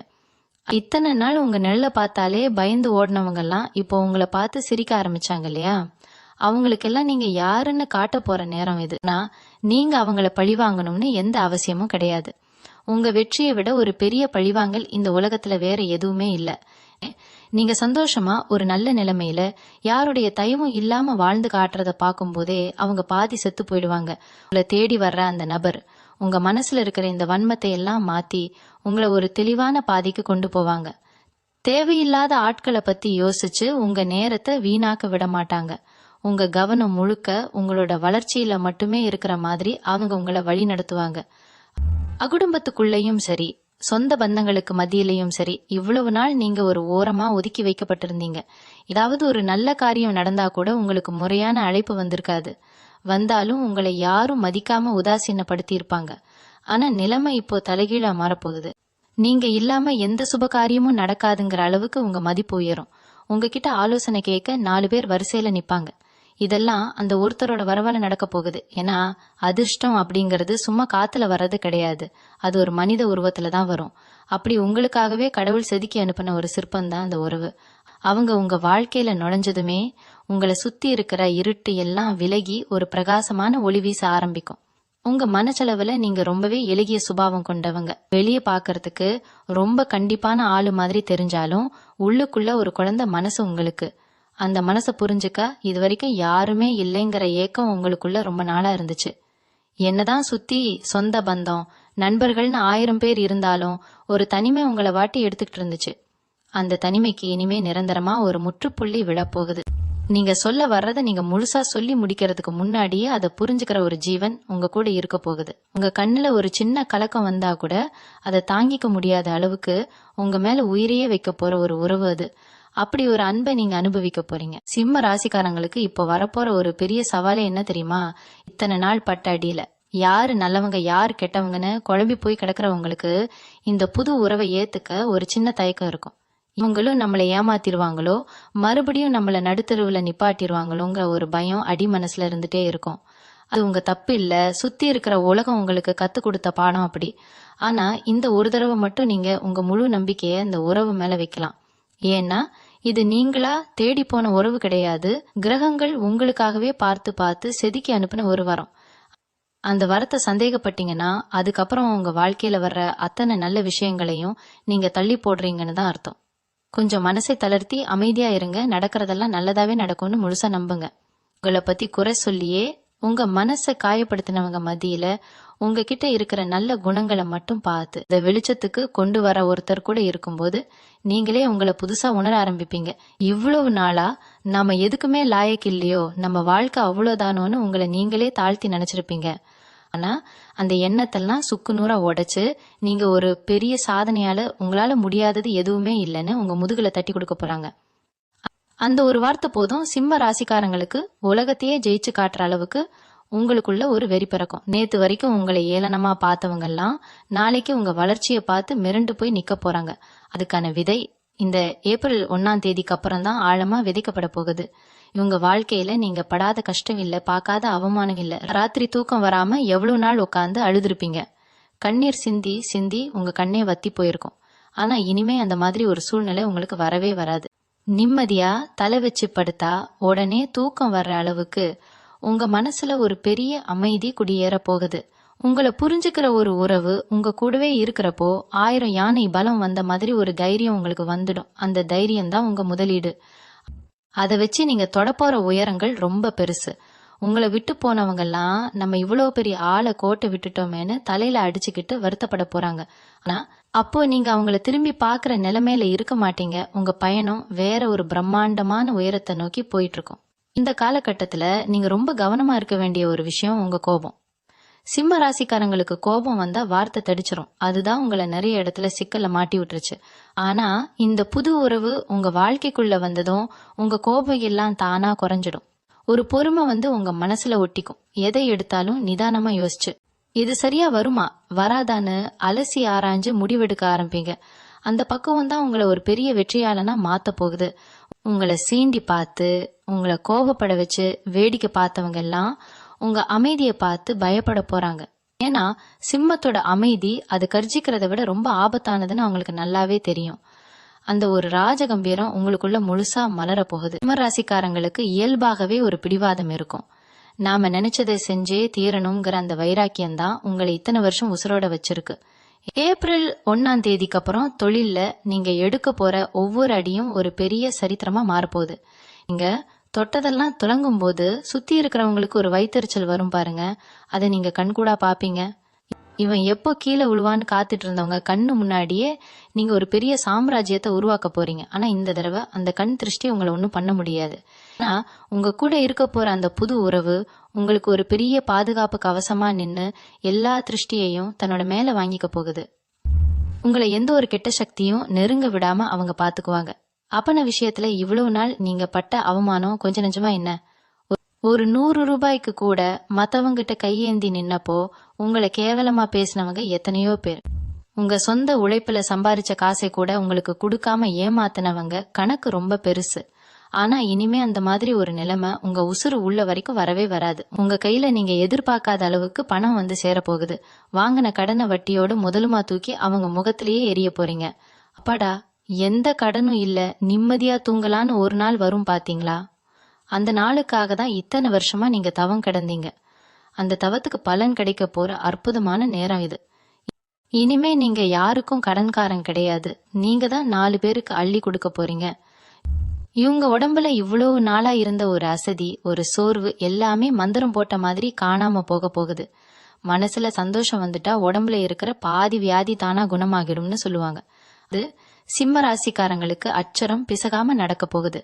இத்தனை நாள் உங்க நெல்லை பார்த்தாலே பயந்து ஓடினவங்க எல்லாம் இப்போ உங்களை பார்த்து சிரிக்க ஆரம்பிச்சாங்க இல்லையா? அவங்களுக்கெல்லாம் நீங்க யாருன்னு காட்ட போற நேரம் இது. நீங்க அவங்கள பழிவாங்கணும்னு எந்த அவசியமும் கிடையாது. உங்க வெற்றியை விட ஒரு பெரிய பழிவாங்கல் இந்த உலகத்துல வேற எதுவுமே இல்ல. நீங்க சந்தோஷமா ஒரு நல்ல நிலைமையில யாருடைய தயவும் இல்லாம வாழ்ந்து காட்டுறத பார்க்கும்போதே அவங்க பாதி செத்து போயிடுவாங்க. உங்களை தேடி வர்ற அந்த நபர் உங்க மனசுல இருக்கிற இந்த வன்மத்தை எல்லாம் மாத்தி உங்களை ஒரு தெளிவான பாதைக்கு கொண்டு போவாங்க. தேவையில்லாத ஆட்களை பத்தி யோசிச்சு உங்க நேரத்தை வீணாக்க விட மாட்டாங்க. உங்க கவனம் முழுக்க உங்களோட வளர்ச்சியில மட்டுமே இருக்கிற மாதிரி அவங்க உங்களை வழி நடத்துவாங்க. அகுடும்பத்துக்குள்ளேயும் சரி, சொந்த பந்தங்களுக்கு மத்தியிலையும் சரி, இவ்வளவு நாள் நீங்க ஒரு ஓரமா ஒதுக்கி வைக்கப்பட்டிருந்தீங்க. ஏதாவது ஒரு நல்ல காரியம் நடந்தா கூட உங்களுக்கு முறையான அழைப்பு வந்திருக்காது. வந்தாலும் உங்களை யாரும் மதிக்காம உதாசீனப்படுத்தி இருப்பாங்க. ஆனா நிலைமை இப்போ தலைகீழா மாறப்போகுது. நீங்க இல்லாம எந்த சுப காரியமும் நடக்காதுங்கிற அளவுக்கு உங்க மதிப்பு உயரும். உங்ககிட்ட ஆலோசனை கேட்க 4 பேர் வரிசையில நிப்பாங்க. இதெல்லாம் அந்த ஒருத்தரோட வரவால நடக்க போகுது. ஏன்னா அதிர்ஷ்டம் அப்படிங்கிறது சும்மா காத்துல வர்றது கிடையாது. அது ஒரு மனித உருவத்துல தான் வரும். அப்படி உங்களுக்காகவே கடவுள் செதுக்கி அனுப்பின ஒரு சிற்பம் தான் அந்த உறவு. அவங்க உங்க வாழ்க்கையில நுழைஞ்சதுமே உங்களை சுத்தி இருக்கிற இருட்டு எல்லாம் விலகி ஒரு பிரகாசமான ஒளி வீச ஆரம்பிக்கும். உங்க மனச்சளவுல நீங்க ரொம்பவே எளிய சுபாவம் கொண்டவங்க. வெளியே பாக்குறதுக்கு ரொம்ப கண்டிப்பான ஆளு மாதிரி தெரிஞ்சாலும் உள்ளுக்குள்ள ஒரு குழந்தை மனசு உங்களுக்கு. அந்த மனசை புரிஞ்சுக்க இது வரைக்கும் யாருமே இல்லைங்கிற ஏக்கம் உங்களுக்குள்ள ரொம்ப நாளா இருந்துச்சு. என்னதான் சுத்தி சொந்த பந்தம் நண்பர்கள்னு 1000 பேர் இருந்தாலும் ஒரு தனிமை உங்களை வாட்டி எடுத்துக்கிட்டு இருந்துச்சு. அந்த தனிமைக்கு இனிமே நிரந்தரமா ஒரு முற்றுப்புள்ளி விழப்போகுது. நீங்க சொல்ல வர்றத நீங்க முழுசா சொல்லி முடிக்கிறதுக்கு முன்னாடியே அதை புரிஞ்சுக்கிற ஒரு ஜீவன் உங்க கூட இருக்க போகுது. உங்க கண்ணுல ஒரு சின்ன கலக்கம் வந்தா கூட அதை தாங்கிக்க முடியாத அளவுக்கு உங்க மேல உயிரையே வைக்க போற ஒரு உறவு அது. அப்படி ஒரு அன்பை நீங்க அனுபவிக்க போறீங்க. சிம்ம ராசிக்காரங்களுக்கு இப்போ வரப்போற ஒரு பெரிய சவாலே என்ன தெரியுமா? இத்தனை நாள் பட்ட அடியில யாரு நல்லவங்க யாரு கெட்டவங்கன்னு குழம்பி போய் கிடக்குறவங்களுக்கு இந்த புது உறவை ஏத்துக்க ஒரு சின்ன தயக்கம் இருக்கும். இவங்களும் நம்மளை ஏமாத்திருவாங்களோ, மறுபடியும் நம்மள நடுத்தருவுல நிப்பாட்டிடுவாங்களோங்கிற ஒரு பயம் அடி மனசுல இருந்துட்டே இருக்கும். அது உங்க தப்பு இல்ல, சுத்தி இருக்கிற உலகம் உங்களுக்கு கத்து கொடுத்த பாடம் அப்படி. ஆனா இந்த ஒரு தடவை மட்டும் நீங்க உங்க முழு நம்பிக்கைய இந்த உறவு மேல வைக்கலாம். ஏன்னா இது நீங்களா தேடி போன உறவு கிடையாது. கிரகங்கள் உங்களுக்காகவே பார்த்து பார்த்து செதுக்கி அனுப்பின ஒரு வரம். அந்த வரத்தை சந்தேகப்பட்டீங்கன்னா அதுக்கப்புறம் உங்க வாழ்க்கையில வர்ற அத்தனை நல்ல விஷயங்களையும் நீங்க தள்ளி போடுறீங்கன்னு தான் அர்த்தம். கொஞ்சம் மனசை தளர்த்தி அமைதியா இருங்க. நடக்கிறதெல்லாம் நல்லதாவே நடக்கும்னு முழுசா நம்புங்க. உங்களை பத்தி குறை சொல்லியே உங்க மனசை காயப்படுத்தினவங்க மத்தியில உங்ககிட்ட இருக்கிற நல்ல குணங்களை மட்டும் பார்த்து இந்த வெளிச்சத்துக்கு கொண்டு வர ஒருத்தர் கூட இருக்கும்போது நீங்களே உங்களை புதுசா உணர ஆரம்பிப்பீங்க. இவ்வளவு நாளா நாம எதுக்குமே லாயக்கு இல்லையோ, நம்ம வாழ்க்கை அவ்வளவுதானோன்னு உங்களை நீங்களே தாழ்த்தி நினைச்சிருப்பீங்க. ஆனா அந்த எண்ணத்தெல்லாம் சுக்கு நூறா உடைச்சு நீங்க ஒரு பெரிய சாதனையால உங்களால முடியாதது எதுவுமே இல்லைன்னு உங்க முதுகுல தட்டி கொடுக்க போறாங்க. அந்த ஒரு வார்த்தை போதும் சிம்ம ராசிக்காரங்களுக்கு உலகத்தையே ஜெயிச்சு காட்டுற அளவுக்கு உங்களுக்குள்ள ஒரு வெறி பிறக்கும். நேத்து வரைக்கும் உங்களை ஏளனமா பார்த்தவங்க எல்லாம் நாளைக்கு உங்க வளர்ச்சியை பார்த்து மிரண்டு போய் நிக்க போறாங்க. அதுக்கான விதை இந்த ஏப்ரல் 1ஆம் தேதிக்கு அப்புறம் தான் ஆழமா விதைக்கப்பட போகுது. இவங்க வாழ்க்கையில நீங்க படாத கஷ்டம் இல்ல, பார்க்காத அவமானம் இல்ல. ராத்திரி தூக்கம் வராம எவ்வளவு நாள் உட்காந்து அழுதுருப்பீங்க. கண்ணீர் சிந்தி சிந்தி உங்க கண்ணே வத்தி போயிருக்கும். ஆனா இனிமே அந்த மாதிரி ஒரு சூழ்நிலை உங்களுக்கு வரவே வராது. நிம்மதியா தலை வச்சு படுத்தா உடனே தூக்கம் வர்ற அளவுக்கு உங்க மனசுல ஒரு பெரிய அமைதி குடியேற போகுது. உங்களை புரிஞ்சுக்கிற ஒரு உறவு உங்க கூடவே இருக்கிறப்போ 1000 யானை பலம் வந்த மாதிரி ஒரு தைரியம் உங்களுக்கு வந்துடும். அந்த தைரியம் தான் உங்க முதலீடு. அதை வச்சு நீங்க தொடப்போற உயரங்கள் ரொம்ப பெருசு. உங்களை விட்டு போனவங்கெல்லாம் நம்ம இவ்வளவு பெரிய ஆளை கோட்டை விட்டுட்டோமேன்னு தலையில அடிச்சுக்கிட்டு வருத்தப்பட போறாங்க. ஆனா அப்போ நீங்க அவங்கள திரும்பி பாக்குற நிலைமையில இருக்க மாட்டீங்க. உங்க பயணம் வேற ஒரு பிரம்மாண்டமான உயரத்தை நோக்கி போயிட்டு இருக்கும். இந்த காலகட்டத்துல நீங்க ரொம்ப கவனமா இருக்க வேண்டிய ஒரு விஷயம் உங்க கோபம். சிம்ம ராசிக்காரங்களுக்கு கோபம் வந்தா வார்த்தை தடிச்சிரும். அதுதான் உங்களை நிறைய இடத்துல சிக்கல்ல மாட்டி விட்டுருச்சு. ஆனா இந்த புது உறவு உங்க வாழ்க்கைக்குள்ள வந்ததும் உங்க கோபம் எல்லாம் தானா குறைஞ்சிடும். ஒரு பொறுமை உங்க மனசுல ஒட்டிக்கும். எதை எடுத்தாலும் நிதானமா யோசிச்சு இது சரியா வருமா வராதான்னு அலசி ஆராய்ஞ்சு முடிவெடுக்க ஆரம்பிங்க. அந்த பக்குவம் தான் உங்களை ஒரு பெரிய வெற்றியாளனா மாத்த போகுது. உங்களை சீண்டி பார்த்து உங்களை கோபப்பட வச்சு வேடிக்கை பார்த்தவங்க எல்லாம் உங்க அமைதியை பார்த்து பயப்பட போறாங்க. ஏன்னா சிம்மத்தோட அமைதி அது கர்ஜிக்கிறத விட ரொம்ப ஆபத்தானதுன்னு அவங்களுக்கு நல்லாவே தெரியும். அந்த ஒரு ராஜகம்பீரம் உங்களுக்குள்ள முழுசா மலர போகுது. சிம்ம ராசிக்காரங்களுக்கு இயல்பாகவே ஒரு பிடிவாதம் இருக்கும். நாம நினைச்சதை செஞ்சே தீரணுங்கிற அந்த வைராக்கியம் தான் உங்களை இத்தனை வருஷம் உசுரோட வச்சிருக்கு. ஏப்ரல் 1ஆம் தேதிக்கு அப்புறம் தொழில்ல நீங்க எடுக்க போற ஒவ்வொரு அடியும் ஒரு பெரிய சரித்திரமா மாறப்போகுது. நீங்க தொட்டதெல்லாம் துலங்கும் போது சுத்தி இருக்கிறவங்களுக்கு ஒரு வயித்தெரிச்சல் வரும் பாருங்க. அதை நீங்க கண்கூடா பாப்பீங்க. இவன் எப்போ கீழே விழுவான்னு காத்துட்டு இருந்தவங்க கண்ணு முன்னாடியே நீங்க ஒரு பெரிய சாம்ராஜ்யத்தை உருவாக்க போறீங்க. ஆனா இந்த தடவை அந்த கண் திருஷ்டி உங்களை ஒன்றும் பண்ண முடியாது. ஆனா உங்க கூட இருக்க போற அந்த புது உறவு உங்களுக்கு ஒரு பெரிய பாதுகாப்பு கவசமா நின்னு எல்லா திருஷ்டியையும் தன்னோட மேல வாங்கிக்க போகுது. உங்களை எந்த ஒரு கெட்ட சக்தியும் நெருங்க விடாம அவங்க பாத்துக்குவாங்க. அப்பன விஷயத்துல இவ்வளவு நாள் நீங்க பட்ட அவமானம் கொஞ்ச நெஞ்சமா என்ன? ஒரு 100 ரூபாய்க்கு கூட மத்தவங்கிட்ட கையேந்தி நின்னப்போ உங்களை கேவலமா பேசினவங்க எத்தனையோ பேர். உங்க சொந்த உழைப்புல சம்பாரிச்ச காசை கூட உங்களுக்கு கொடுக்காம ஏமாத்தினவங்க கணக்கு ரொம்ப பெருசு. ஆனா இனிமே அந்த மாதிரி ஒரு நிலைமை உங்க உசுறு உள்ள வரைக்கும் வரவே வராது. உங்க கையில நீங்க எதிர்பார்க்காத அளவுக்கு பணம் வந்து சேரப்போகுது. வாங்கின கடனை வட்டியோடு முதலுமா தூக்கி அவங்க முகத்திலேயே எரிய போறீங்க. அப்பாடா, எந்த கடனும் இல்ல, நிம்மதியா தூங்கலான்னு ஒரு நாள் வரும் பாத்தீங்களா? அந்த நாளுக்காக தான் இத்தனை வருஷமா நீங்க தவம் கிடந்தீங்க. அந்த தவத்துக்கு பலன் கிடைக்க போற அற்புதமான நேரம் இது. இனிமே நீங்க யாருக்கும் கடன்காரன் கிடையாது. நீங்க தான் 4 பேருக்கு அள்ளி கொடுக்க போறீங்க. இவங்க உடம்புல இவ்வளவு நாளா இருந்த ஒரு அசதி, ஒரு சோர்வு எல்லாமே மந்திரம் போட்ட மாதிரி காணாம போக போகுது. மனசுல சந்தோஷம் வந்துட்டா உடம்புல இருக்கிற பாதி வியாதி தானா குணமாகிடும்னு சொல்லுவாங்க. அது சிம்ம ராசிக்காரங்களுக்கு அச்சரம் பிசகாம நடக்க போகுது.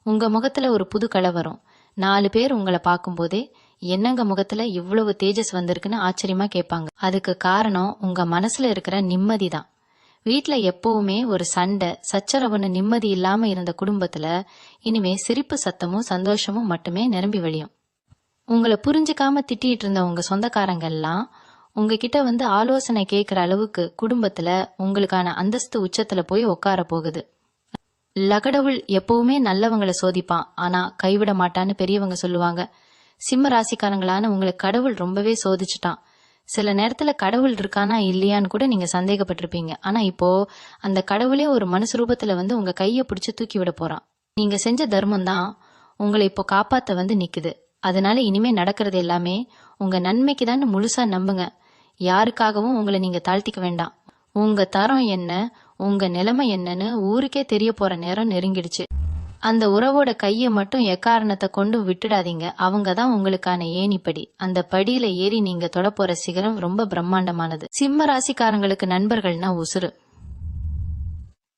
உங்க முகத்துல ஒரு புது களை வரும். 4 பேர் உங்களை பார்க்கும் போதே என்னங்க முகத்துல இவ்வளவு தேஜஸ் வந்திருக்குன்னு ஆச்சரியமா கேட்பாங்க. அதுக்கு காரணம் உங்க மனசுல இருக்கிற நிம்மதி தான். வீட்டுல எப்பவுமே ஒரு சண்டை சச்சரவுன்னு நிம்மதி இல்லாம இருந்த குடும்பத்துல இனிமே சிரிப்பு சத்தமும் சந்தோஷமும் மட்டுமே நிரம்பி வழியும். உங்களை புரிஞ்சுக்காம திட்டிட்டு இருந்த உங்க சொந்தக்காரங்க எல்லாம் உங்ககிட்ட வந்து ஆலோசனை கேட்கிற அளவுக்கு குடும்பத்துல உங்களுக்கான அந்தஸ்து உச்சத்துல போய் உட்கார போகுது. லகடவுள் எப்பவுமே நல்லவங்களை சோதிப்பான், ஆனா கைவிட மாட்டான்னு பெரியவங்க சொல்லுவாங்க. சிம்ம ராசிக்காரங்களான உங்களை கடவுள் ரொம்பவே சோதிச்சுட்டான். சில நேரத்துல கடவுள் இருக்கானா இல்லையான்னு கூட நீங்க சந்தேகப்பட்டிருப்பீங்க. ஆனா இப்போ அந்த கடவுளே ஒரு மனுஷ ரூபத்துல வந்து உங்க கைய பிடிச்சு தூக்கி விட போறான். நீங்க செஞ்ச தர்மம் தான் உங்களை இப்போ காப்பாத்த வந்து நிக்குது. அதனால இனிமே நடக்கிறது எல்லாமே உங்க நன்மைக்கு தான் முழுசா நம்புங்க. யாருக்காகவும் உங்களை நீங்க தாழ்த்திக்க வேண்டாம். உங்க தரம் என்ன, உங்க நிலைமை என்னன்னு ஊருக்கே தெரிய போற நேரம் நெருங்கிடுச்சு. அந்த உறவோட கைய மட்டும் எக்காரணத்தை கொண்டு விட்டுடாதீங்க. அவங்க தான் உங்களுக்கான ஏணிப்படி. அந்த படியில ஏறி நீங்க தொட போற சிகரம் ரொம்ப பிரம்மாண்டமானது. சிம்ம ராசிக்காரங்களுக்கு நண்பர்கள்னா உசுறு.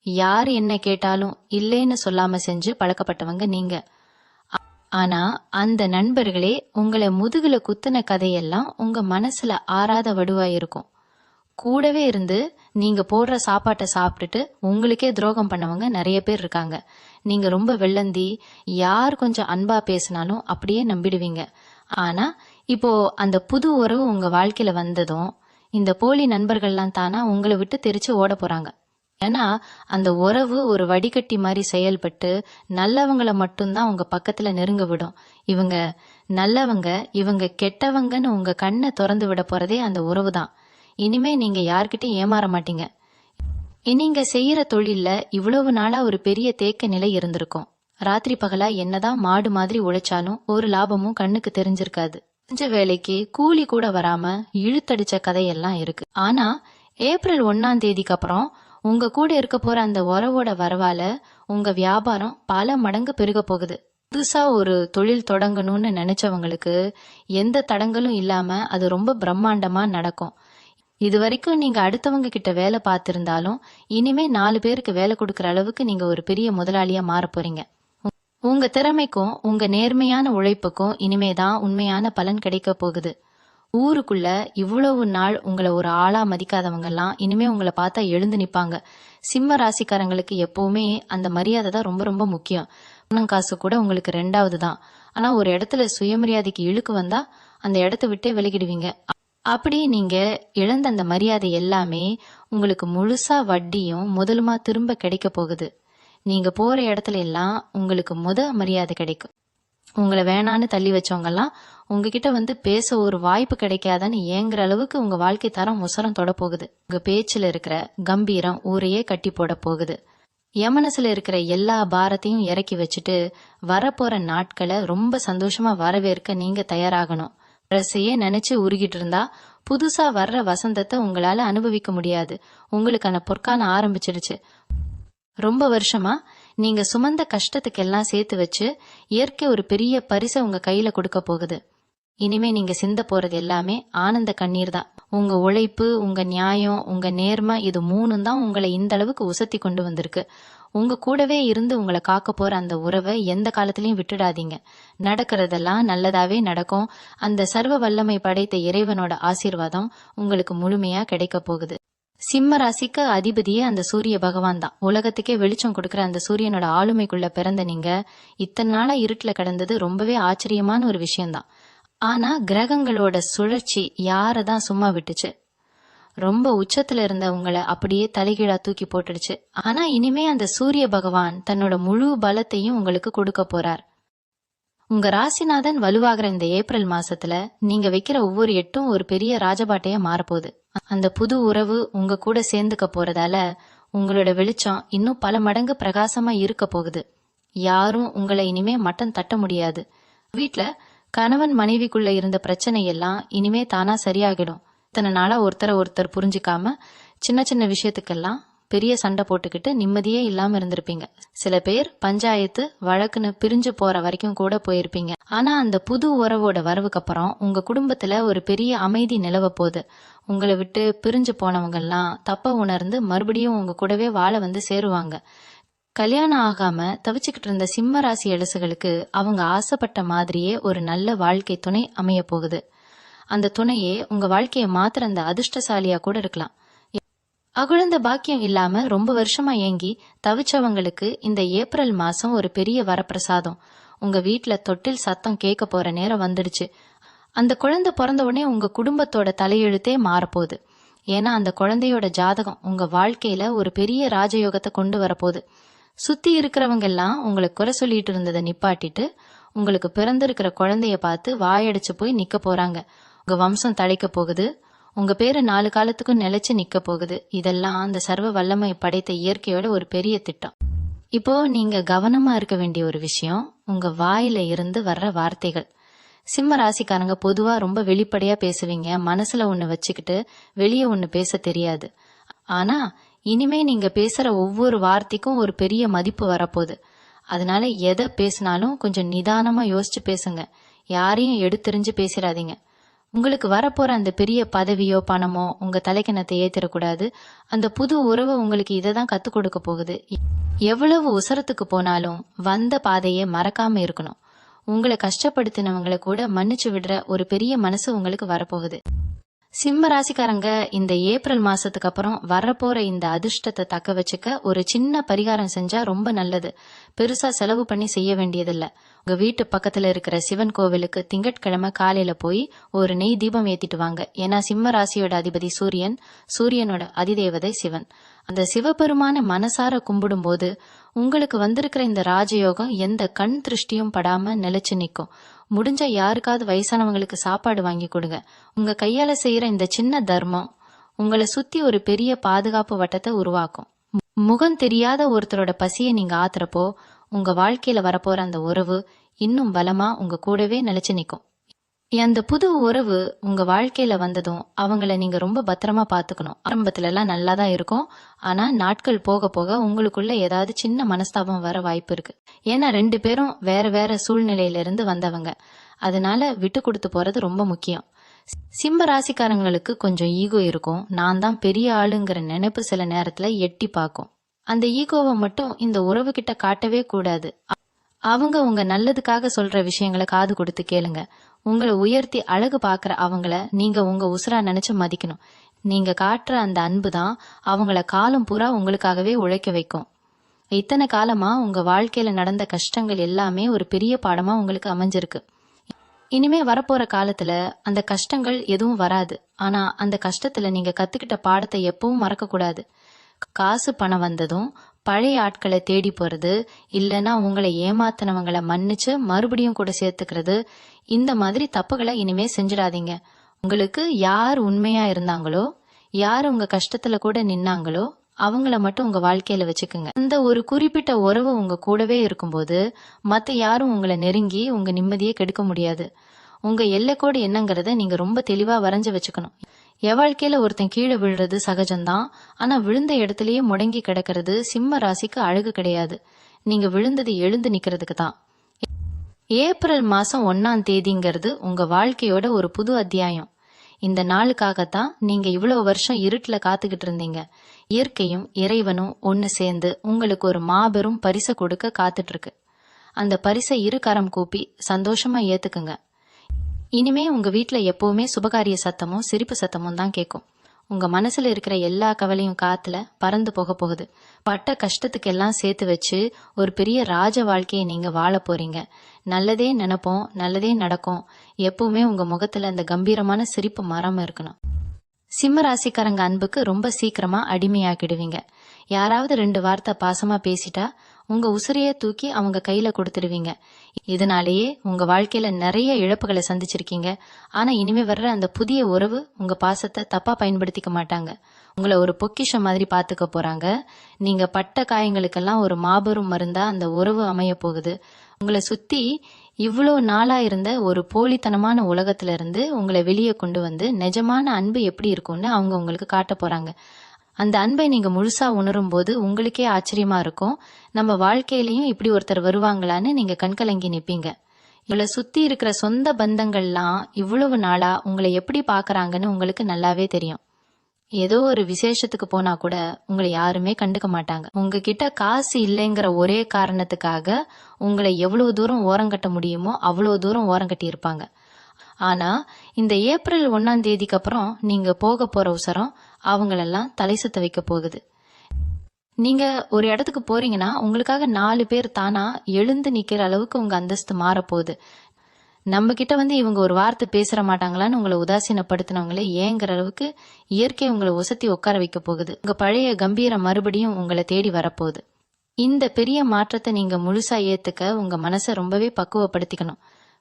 யாரு என்ன கேட்டாலும் இல்லேன்னு சொல்லாம செஞ்சு பழக்கப்பட்டவங்க நீங்க. ஆனா அந்த நண்பர்களே உங்களை முதுகுல குத்துன கதையெல்லாம் உங்க மனசுல ஆறாத வடுவா இருக்கும். கூடவே இருந்து நீங்க போடுற சாப்பாட்டை சாப்பிட்டுட்டு உங்களுக்கே துரோகம் பண்ணவங்க நிறைய பேர் இருக்காங்க. நீங்க ரொம்ப வெள்ளந்தி, யார் கொஞ்சம் அன்பா பேசினாலும் அப்படியே நம்பிடுவீங்க. ஆனா இப்போ அந்த புது உறவு உங்க வாழ்க்கையில வந்ததும் இந்த போலி நண்பர்கள்லாம் தானா உங்களை விட்டு தெரிச்சு ஓட போறாங்க. ஏன்னா அந்த உறவு ஒரு வடிகட்டி மாதிரி செயல்பட்டு நல்லவங்களை மட்டும்தான் உங்க பக்கத்துல நெருங்க விடும். இவங்க நல்லவங்க, இவங்க கெட்டவங்கன்னு உங்க கண்ணை திறந்து விட போறதே அந்த உறவு தான். இனிமே நீங்க யார்கிட்டயும் ஏமாற மாட்டீங்க. நீங்க செய்யற தொழில்ல இவ்வளவு நாளா ஒரு பெரிய தேக்க நிலை இருந்திருக்கும். ராத்திரி பகலா என்னதான் மாடு மாதிரி உழைச்சாலும் ஒரு லாபமும் கண்ணுக்கு தெரிஞ்சிருக்காது. செஞ்ச வேலைக்கு கூலி கூட வராம இழுத்தடிச்ச கதையெல்லாம் இருக்கு. ஆனா ஏப்ரல் 1ஆம் தேதிக்கு அப்புறம் உங்க கூட இருக்க போற அந்த உறவோட வரவால உங்க வியாபாரம் பல மடங்கு பெருக போகுது. புதுசா ஒரு தொழில் தொடங்கணும்னு நினைச்சவங்களுக்கு எந்த தடங்களும் இல்லாம அது ரொம்ப பிரம்மாண்டமா நடக்கும். இது வரைக்கும் நீங்க அடுத்தவங்க கிட்ட வேலை பார்த்திருந்தாலும் இனிமே 4 பேருக்கு வேலை கொடுக்கற அளவுக்கு நீங்க ஒரு பெரிய முதலாளியா மாற போறீங்க. உங்க திறமைக்கும் உங்க நேர்மையான உழைப்புக்கும் இனிமேதான் உண்மையான பலன் கிடைக்க போகுது. ஊருக்குள்ள இவ்வளவு நாள் உங்களை ஒரு ஆளா மதிக்காதவங்க எல்லாம் இனிமே உங்களை பார்த்தா எழுந்து நிப்பாங்க. சிம்ம ராசிக்காரங்களுக்கு எப்பவுமே அந்த மரியாதை தான் ரொம்ப ரொம்ப முக்கியம். பணம் காசு கூட உங்களுக்கு 2வது தான். ஆனா ஒரு இடத்துல சுயமரியாதைக்கு இழுக்கு வந்தா அந்த இடத்த விட்டே விலகிடுவீங்க. அப்படி நீங்க இழந்த அந்த மரியாதை எல்லாமே உங்களுக்கு முழுசா வட்டியும் முதலுமா திரும்ப கிடைக்க போகுது. நீங்க போற இடத்துல எல்லாம் உங்களுக்கு மரியாதை கிடைக்கும். உங்களை வேணான்னு தள்ளி வச்சவங்க எல்லாம் உங்ககிட்ட வந்து பேச ஒரு வாய்ப்பு கிடைக்காதான்னு ஏங்குற அளவுக்கு உங்க வாழ்க்கை தரம் முசரம் தொட போகுது. உங்க பேச்சுல இருக்கிற கம்பீரம் ஊரையே கட்டி போட போகுது. மனசுல இருக்கிற எல்லா பாரத்தையும் இறக்கி வச்சுட்டு வரப்போற நாட்களை ரொம்ப சந்தோஷமா வரவேற்க நீங்க தயாராகணும். அரசையே நினைச்சு உருகிட்டு இருந்தா புதுசா வர்ற வசந்தத்தை உங்களால அனுபவிக்க முடியாது. உங்களுக்கான பொற்காலம் ஆரம்பிச்சிடுச்சு. ரொம்ப வருஷமா நீங்க சுமந்த கஷ்டத்துக்கெல்லாம் சேர்த்து வச்சு இயற்கை ஒரு பெரிய பரிசை உங்க கையில கொடுக்க போகுது. இனிமே நீங்க சிந்த போறது எல்லாமே ஆனந்த கண்ணீர் தான். உங்க உழைப்பு, உங்க நியாயம், உங்க நேர்மை, இது மூணும் தான் உங்களை இந்த அளவுக்கு உசத்தி கொண்டு வந்திருக்கு. உங்க கூடவே இருந்து உங்களை காக்க போற அந்த உறவை எந்த காலத்திலயும் விட்டுடாதீங்க. நடக்கிறதெல்லாம் நல்லதாவே நடக்கும். அந்த சர்வ வல்லமை படைத்த இறைவனோட ஆசீர்வாதம் உங்களுக்கு முழுமையா கிடைக்க போகுது. சிம்ம ராசிக்கு அதிபதியே அந்த சூரிய பகவான் தான். உலகத்துக்கே வெளிச்சம் கொடுக்கிற அந்த சூரியனோட ஆளுமைக்குள்ள பிறந்த நீங்க இத்தனை நாளா இருட்டுல கிடந்தது ரொம்பவே ஆச்சரியமான ஒரு விஷயம்தான். ஆனா கிரகங்களோட சுழற்சி யாரதான் சும்மா விட்டுச்சு. ரொம்ப உச்சத்துல இருந்த உங்களை அப்படியே தலைகீழா தூக்கி போட்டுடுச்சு. ஆனா இனிமே அந்த சூரிய பகவான் தன்னோட முழு பலத்தையும் உங்களுக்கு கொடுக்க போறார். உங்க ராசிநாதன் வலுவாகிற இந்த ஏப்ரல் மாசத்துல நீங்க வைக்கிற ஒவ்வொரு எட்டும் ஒரு பெரிய ராஜபாட்டையா மாறப்போகுது. அந்த புது உறவு உங்க கூட சேர்ந்துக்க போறதால உங்களோட வெளிச்சம் இன்னும் பல மடங்கு பிரகாசமா இருக்க போகுது. யாரும் உங்களை இனிமே மட்டம் தட்ட முடியாது. வீட்டுல கணவன் மனைவிக்குள்ள இருந்த பிரச்சனை எல்லாம் இனிமே தானா சரியாகிடும். இத்தனை நாளா ஒருத்தர் புரிஞ்சுக்காம சின்ன சின்ன விஷயத்துக்கெல்லாம் பெரிய சண்டை போட்டுக்கிட்டு நிம்மதியே இல்லாம இருந்திருப்பீங்க. சில பேர் பஞ்சாயத்து வழக்குன்னு பிரிஞ்சு போற வரைக்கும் கூட போயிருப்பீங்க. ஆனா அந்த புது உறவோட வரவுக்கு அப்புறம் உங்க குடும்பத்துல ஒரு பெரிய அமைதி நிலவ போகுது. உங்களை விட்டு பிரிஞ்சு போனவங்க எல்லாம் தப்ப உணர்ந்து மறுபடியும் உங்க கூடவே வாழ வந்து சேருவாங்க. கல்யாணம் ஆகாம தவிச்சுக்கிட்டு இருந்த சிம்ம ராசி எழுசுகளுக்கு அவங்க ஆசைப்பட்ட மாதிரியே ஒரு நல்ல வாழ்க்கை துணை அமைய போகுது. அந்த துணையே உங்க வாழ்க்கையை மாத்திர அந்த அதிர்ஷ்டசாலியா கூட இருக்கலாம். அகுழந்த பாக்கியம் இல்லாம ரொம்ப வருஷமா ஏங்கி தவிச்சவங்களுக்கு இந்த ஏப்ரல் மாசம் ஒரு பெரிய வரப்பிரசாதம். உங்க வீட்டுல தொட்டில் சத்தம் கேட்க போற நேரம் வந்துடுச்சு. அந்த குழந்தை பிறந்த உடனே உங்க குடும்பத்தோட தலையெழுத்தே மாறப்போகுது. ஏன்னா அந்த குழந்தையோட ஜாதகம் உங்க வாழ்க்கையில ஒரு பெரிய ராஜயோகத்தை கொண்டு வரப்போகுது. சுத்தி இருக்கிறவங்க எல்லாம் உங்களை குறை சொல்லிட்டு இருந்ததை நிப்பாட்டிட்டு உங்களுக்கு பிறந்திருக்கிற குழந்தைய பார்த்து வாயடிச்சு போய் நிக்க போறாங்க. உங்க வம்சம் தழைக்க போகுது. உங்க பேரு 4 காலத்துக்கும் நிலைச்சு நிக்க போகுது. இதெல்லாம் அந்த சர்வ வல்லமை படைத்த இயற்கையோட ஒரு பெரிய திட்டம். இப்போ நீங்க கவனமா இருக்க வேண்டிய ஒரு விஷயம் உங்க வாயில இருந்து வர்ற வார்த்தைகள். சிம்ம ராசிக்காரங்க பொதுவா ரொம்ப வெளிப்படையா பேசுவீங்க. மனசுல ஒண்ணு வச்சுக்கிட்டு வெளியே ஒண்ணு பேச தெரியாது. ஆனா இனிமே நீங்க பேசுற ஒவ்வொரு வார்த்தைக்கும் ஒரு பெரிய மதிப்பு வரப்போகுது. அதனால எதை பேசினாலும் கொஞ்சம் நிதானமா யோசிச்சு பேசுங்க. யாரையும் எடுத்தெறிஞ்சு பேசிடாதீங்க. உங்களுக்கு வரப்போற அந்த பெரிய பதவியோ பணமோ உங்க தலைக்கணத்தை ஏத்திடக்கூடாது. அந்த புது உறவு உங்களுக்கு இதை தான் கத்துக் கொடுக்க போகுது. எவ்வளவு உசரத்துக்கு போனாலும் வந்த பாதையை மறக்காம இருக்கணும். உங்களை கஷ்டப்படுத்தினவங்களை கூட மன்னிச்சு விடுற ஒரு பெரிய மனசு உங்களுக்கு வரப்போகுது. சிம்ம ராசிக்காரங்க இந்த ஏப்ரல் மாசத்துக்கு அப்புறம் வரப்போற இந்த அதிர்ஷ்டத்தை தக்க வச்சுக்க ஒரு சின்ன பரிகாரம் செஞ்சா ரொம்ப நல்லது. பெருசா செலவு பண்ணி செய்ய வேண்டியதில்ல. உங்க வீட்டு பக்கத்துல இருக்கிற சிவன் கோவிலுக்கு திங்கட்கிழமை காலையில போய் ஒரு நெய் தீபம் ஏத்திட்டு வாங்க. ஏன்னா சிம்ம ராசியோட அதிபதி சூரியன், சூரியனோட அதிதேவதை சிவன். அந்த சிவபெருமான மனசார கும்பிடும் போது உங்களுக்கு வந்திருக்கிற இந்த ராஜயோகம் எந்த கண் திருஷ்டியும் படாம நிலைச்சு நிற்கும். முடிஞ்ச யாருக்காவது வயசானவங்களுக்கு சாப்பாடு வாங்கி கொடுங்க. உங்க கையால செய்யற இந்த சின்ன தர்மம் உங்களை சுத்தி ஒரு பெரிய பாதுகாப்பு வட்டத்தை உருவாக்கும். முகம் தெரியாத ஒருத்தரோட பசியை நீங்க ஆத்துறப்போ உங்க வாழ்க்கையில வரப்போற அந்த உறவு இன்னும் பலமா உங்க கூடவே நிலைச்சு நிற்கும். அந்த புது உறவு உங்க வாழ்க்கையில வந்ததும் அவங்கள நீங்க ரொம்ப பத்திரமா பாத்துக்கணும். ஆரம்பத்துல எல்லாம் நல்லாதான் இருக்கும். ஆனா நாட்கள் போக போக உங்களுக்குள்ள ஏதாவது சின்ன மனஸ்தாபம் வர வாய்ப்பு இருக்கு. ஏன்னா 2 பேரும் வேற வேற சூழ்நிலையில இருந்து வந்தவங்க. அதனால விட்டு கொடுத்து போறது ரொம்ப முக்கியம். சிம்ம ராசிக்காரங்களுக்கு கொஞ்சம் ஈகோ இருக்கும். நான் தான் பெரிய ஆளுங்கிற நினைப்பு சில நேரத்துல எட்டி பார்க்கும். அந்த ஈகோவை மட்டும் இந்த உறவு கிட்ட காட்டவே கூடாது. அவங்க உங்க நல்லதுக்காக சொல்ற விஷயங்களை காது கொடுத்து கேளுங்க. உங்களை உயர்த்தி அழகு பாக்குற அவங்கள நீங்க உங்க உசுரா நினைச்சு மதிக்கணும். நீங்க காட்டுற அந்த அன்பு தான் அவங்கள காலம் பூரா உங்களுக்காகவே உழைக்க வைக்கும். இத்தனை காலமா உங்க வாழ்க்கையில நடந்த கஷ்டங்கள் எல்லாமே ஒரு பெரிய பாடமா உங்களுக்கு அமைஞ்சிருக்கு. இனிமே வரப்போற காலத்துல அந்த கஷ்டங்கள் எதுவும் வராது. ஆனா அந்த கஷ்டத்துல நீங்க கத்துக்கிட்ட பாடத்தை எப்பவும் மறக்க கூடாது. காசு பணம் வந்ததும் பழைய ஆட்களை தேடி போறது, இல்லைன்னா உங்களை ஏமாத்தினவங்களை மன்னிச்சு மறுபடியும் கூட சேர்த்துக்கிறது, இந்த மாதிரி தப்புகளை இனிமே செஞ்சிடாதீங்க. உங்களுக்கு யார் உண்மையா இருந்தாங்களோ, யார் உங்க கஷ்டத்துல கூட நின்னாங்களோ அவங்கள மட்டும் உங்க வாழ்க்கையில வச்சுக்குங்க. அந்த ஒரு குறிப்பிட்ட உறவு உங்க கூடவே இருக்கும்போது மத்த யாரும் உங்களை நெருங்கி உங்க நிம்மதியை கெடுக்க முடியாது. உங்க எல்லைக்கோடு என்னங்கறத நீங்க ரொம்ப தெளிவா வரைஞ்சு வச்சுக்கணும். என் வாழ்க்கையில ஒருத்தன் கீழே விழுறது சகஜம்தான். ஆனா விழுந்த இடத்துலயே முடங்கி கிடக்கிறது சிம்ம ராசிக்கு அழகு கிடையாது. நீங்க விழுந்தது எழுந்து நிக்கிறதுக்கு தான். ஏப்ரல் மாசம் 1ஆம் தேதிங்கிறது உங்க வாழ்க்கையோட ஒரு புது அத்தியாயம். இந்த நாளுக்காகத்தான் நீங்க இவ்வளவு வருஷம் இருட்டுல காத்துக்கிட்டு இருந்தீங்க. இயற்கையும் இறைவனும் ஒன்னு சேர்ந்து உங்களுக்கு ஒரு மாபெரும் பரிசை கொடுக்க காத்துட்டு இருக்கு. அந்த பரிசை இரு கரம் கூப்பி சந்தோஷமா ஏத்துக்குங்க. இனிமே உங்க வீட்ல எப்பவுமே சுபகாரிய சத்தமும் சிரிப்பு சத்தமும் தான் கேட்கும். உங்க மனசுல இருக்கிற எல்லா கவலையும் காத்துல பறந்து போக போகுது. பட்ட கஷ்டத்துக்கெல்லாம் சேர்த்து வச்சு ஒரு பெரிய ராஜ வாழ்க்கையை நீங்க வாழ போறீங்க. நல்லதே நினைப்போம், நல்லதே நடக்கும். எப்பவுமே உங்க முகத்துல அந்த கம்பீரமான சிரிப்பு மரம் இருக்கணும். சிம்ம ராசிக்காரங்க அன்புக்கு ரொம்ப சீக்கிரமா அடிமையாக்கிடுவீங்க. யாராவது 2 வார்த்தை பாசமா பேசிட்டா உங்க உசிரையே தூக்கி அவங்க கையில கொடுத்துடுவீங்க. இதனாலேயே உங்க வாழ்க்கையில நிறைய இழப்புகளை சந்திச்சிருக்கீங்க. ஆனா இனிமே வர்ற அந்த புதிய உறவு உங்க பாசத்தை தப்பா பயன்படுத்திக்க மாட்டாங்க. உங்களை ஒரு பொக்கிஷம் மாதிரி பாத்துக்க போறாங்க. நீங்க பட்ட காயங்களுக்கெல்லாம் ஒரு மாபெரும் மருந்தா அந்த உறவு அமைய போகுது. உங்களை சுத்தி இவ்வளோ நாளா இருந்த ஒரு போலித்தனமான உலகத்துல இருந்து உங்களை வெளியே கொண்டு வந்து நிஜமான அன்பு எப்படி இருக்கும்னு அவங்க உங்களுக்கு காட்ட போறாங்க. அந்த அன்பை நீங்க முழுசா உணரும் போது உங்களுக்கே ஆச்சரியமா இருக்கும். நம்ம வாழ்க்கையிலயும் இப்படி ஒருத்தர் வருவாங்களான்னு நீங்க கண்கலங்கி நிப்பீங்க. உங்களை சுத்தி இருக்கிற சொந்த பந்தங்கள்லாம் இவ்வளவு நாளா உங்களை எப்படி பாக்குறாங்கன்னு உங்களுக்கு நல்லாவே தெரியும். ஏதோ ஒரு விசேஷத்துக்கு போனா கூட உங்களை யாருமே கண்டுக்க மாட்டாங்க. உங்ககிட்ட காசு இல்லைங்கிற ஒரே காரணத்துக்காக உங்களை எவ்வளவு தூரம் ஓரங்கட்ட முடியுமோ அவ்வளவு தூரம் ஓரங்கட்டி இருப்பாங்க. ஆனா இந்த ஏப்ரல் 1ஆம் தேதிக்கு அப்புறம் நீங்க போக போற உசரம் அவங்களெல்லாம் தலை சுத்த வைக்க போகுது. நீங்க ஒரு இடத்துக்கு போறீங்கன்னா உங்களுக்காக 4 பேர் தானா எழுந்து நிக்கிற அளவுக்கு உங்க அந்தஸ்து மாறப்போகுது. நம்ம கிட்ட வந்து இவங்க ஒரு வார்த்தை பேச மாட்டாங்களான்னு உங்களை உதாசீனப்படுத்தினவங்களே ஏங்கிற அளவுக்கு இயற்கை உங்களை உசத்தி உட்கார வைக்க போகுது. உங்க பழைய கம்பீரம் மறுபடியும் உங்களை தேடி வரப்போகுது. இந்த பெரிய மாற்றத்தை நீங்க முழுசா ஏத்துக்க உங்க மனசை ரொம்பவே பக்குவப்படுத்திக்கணும்.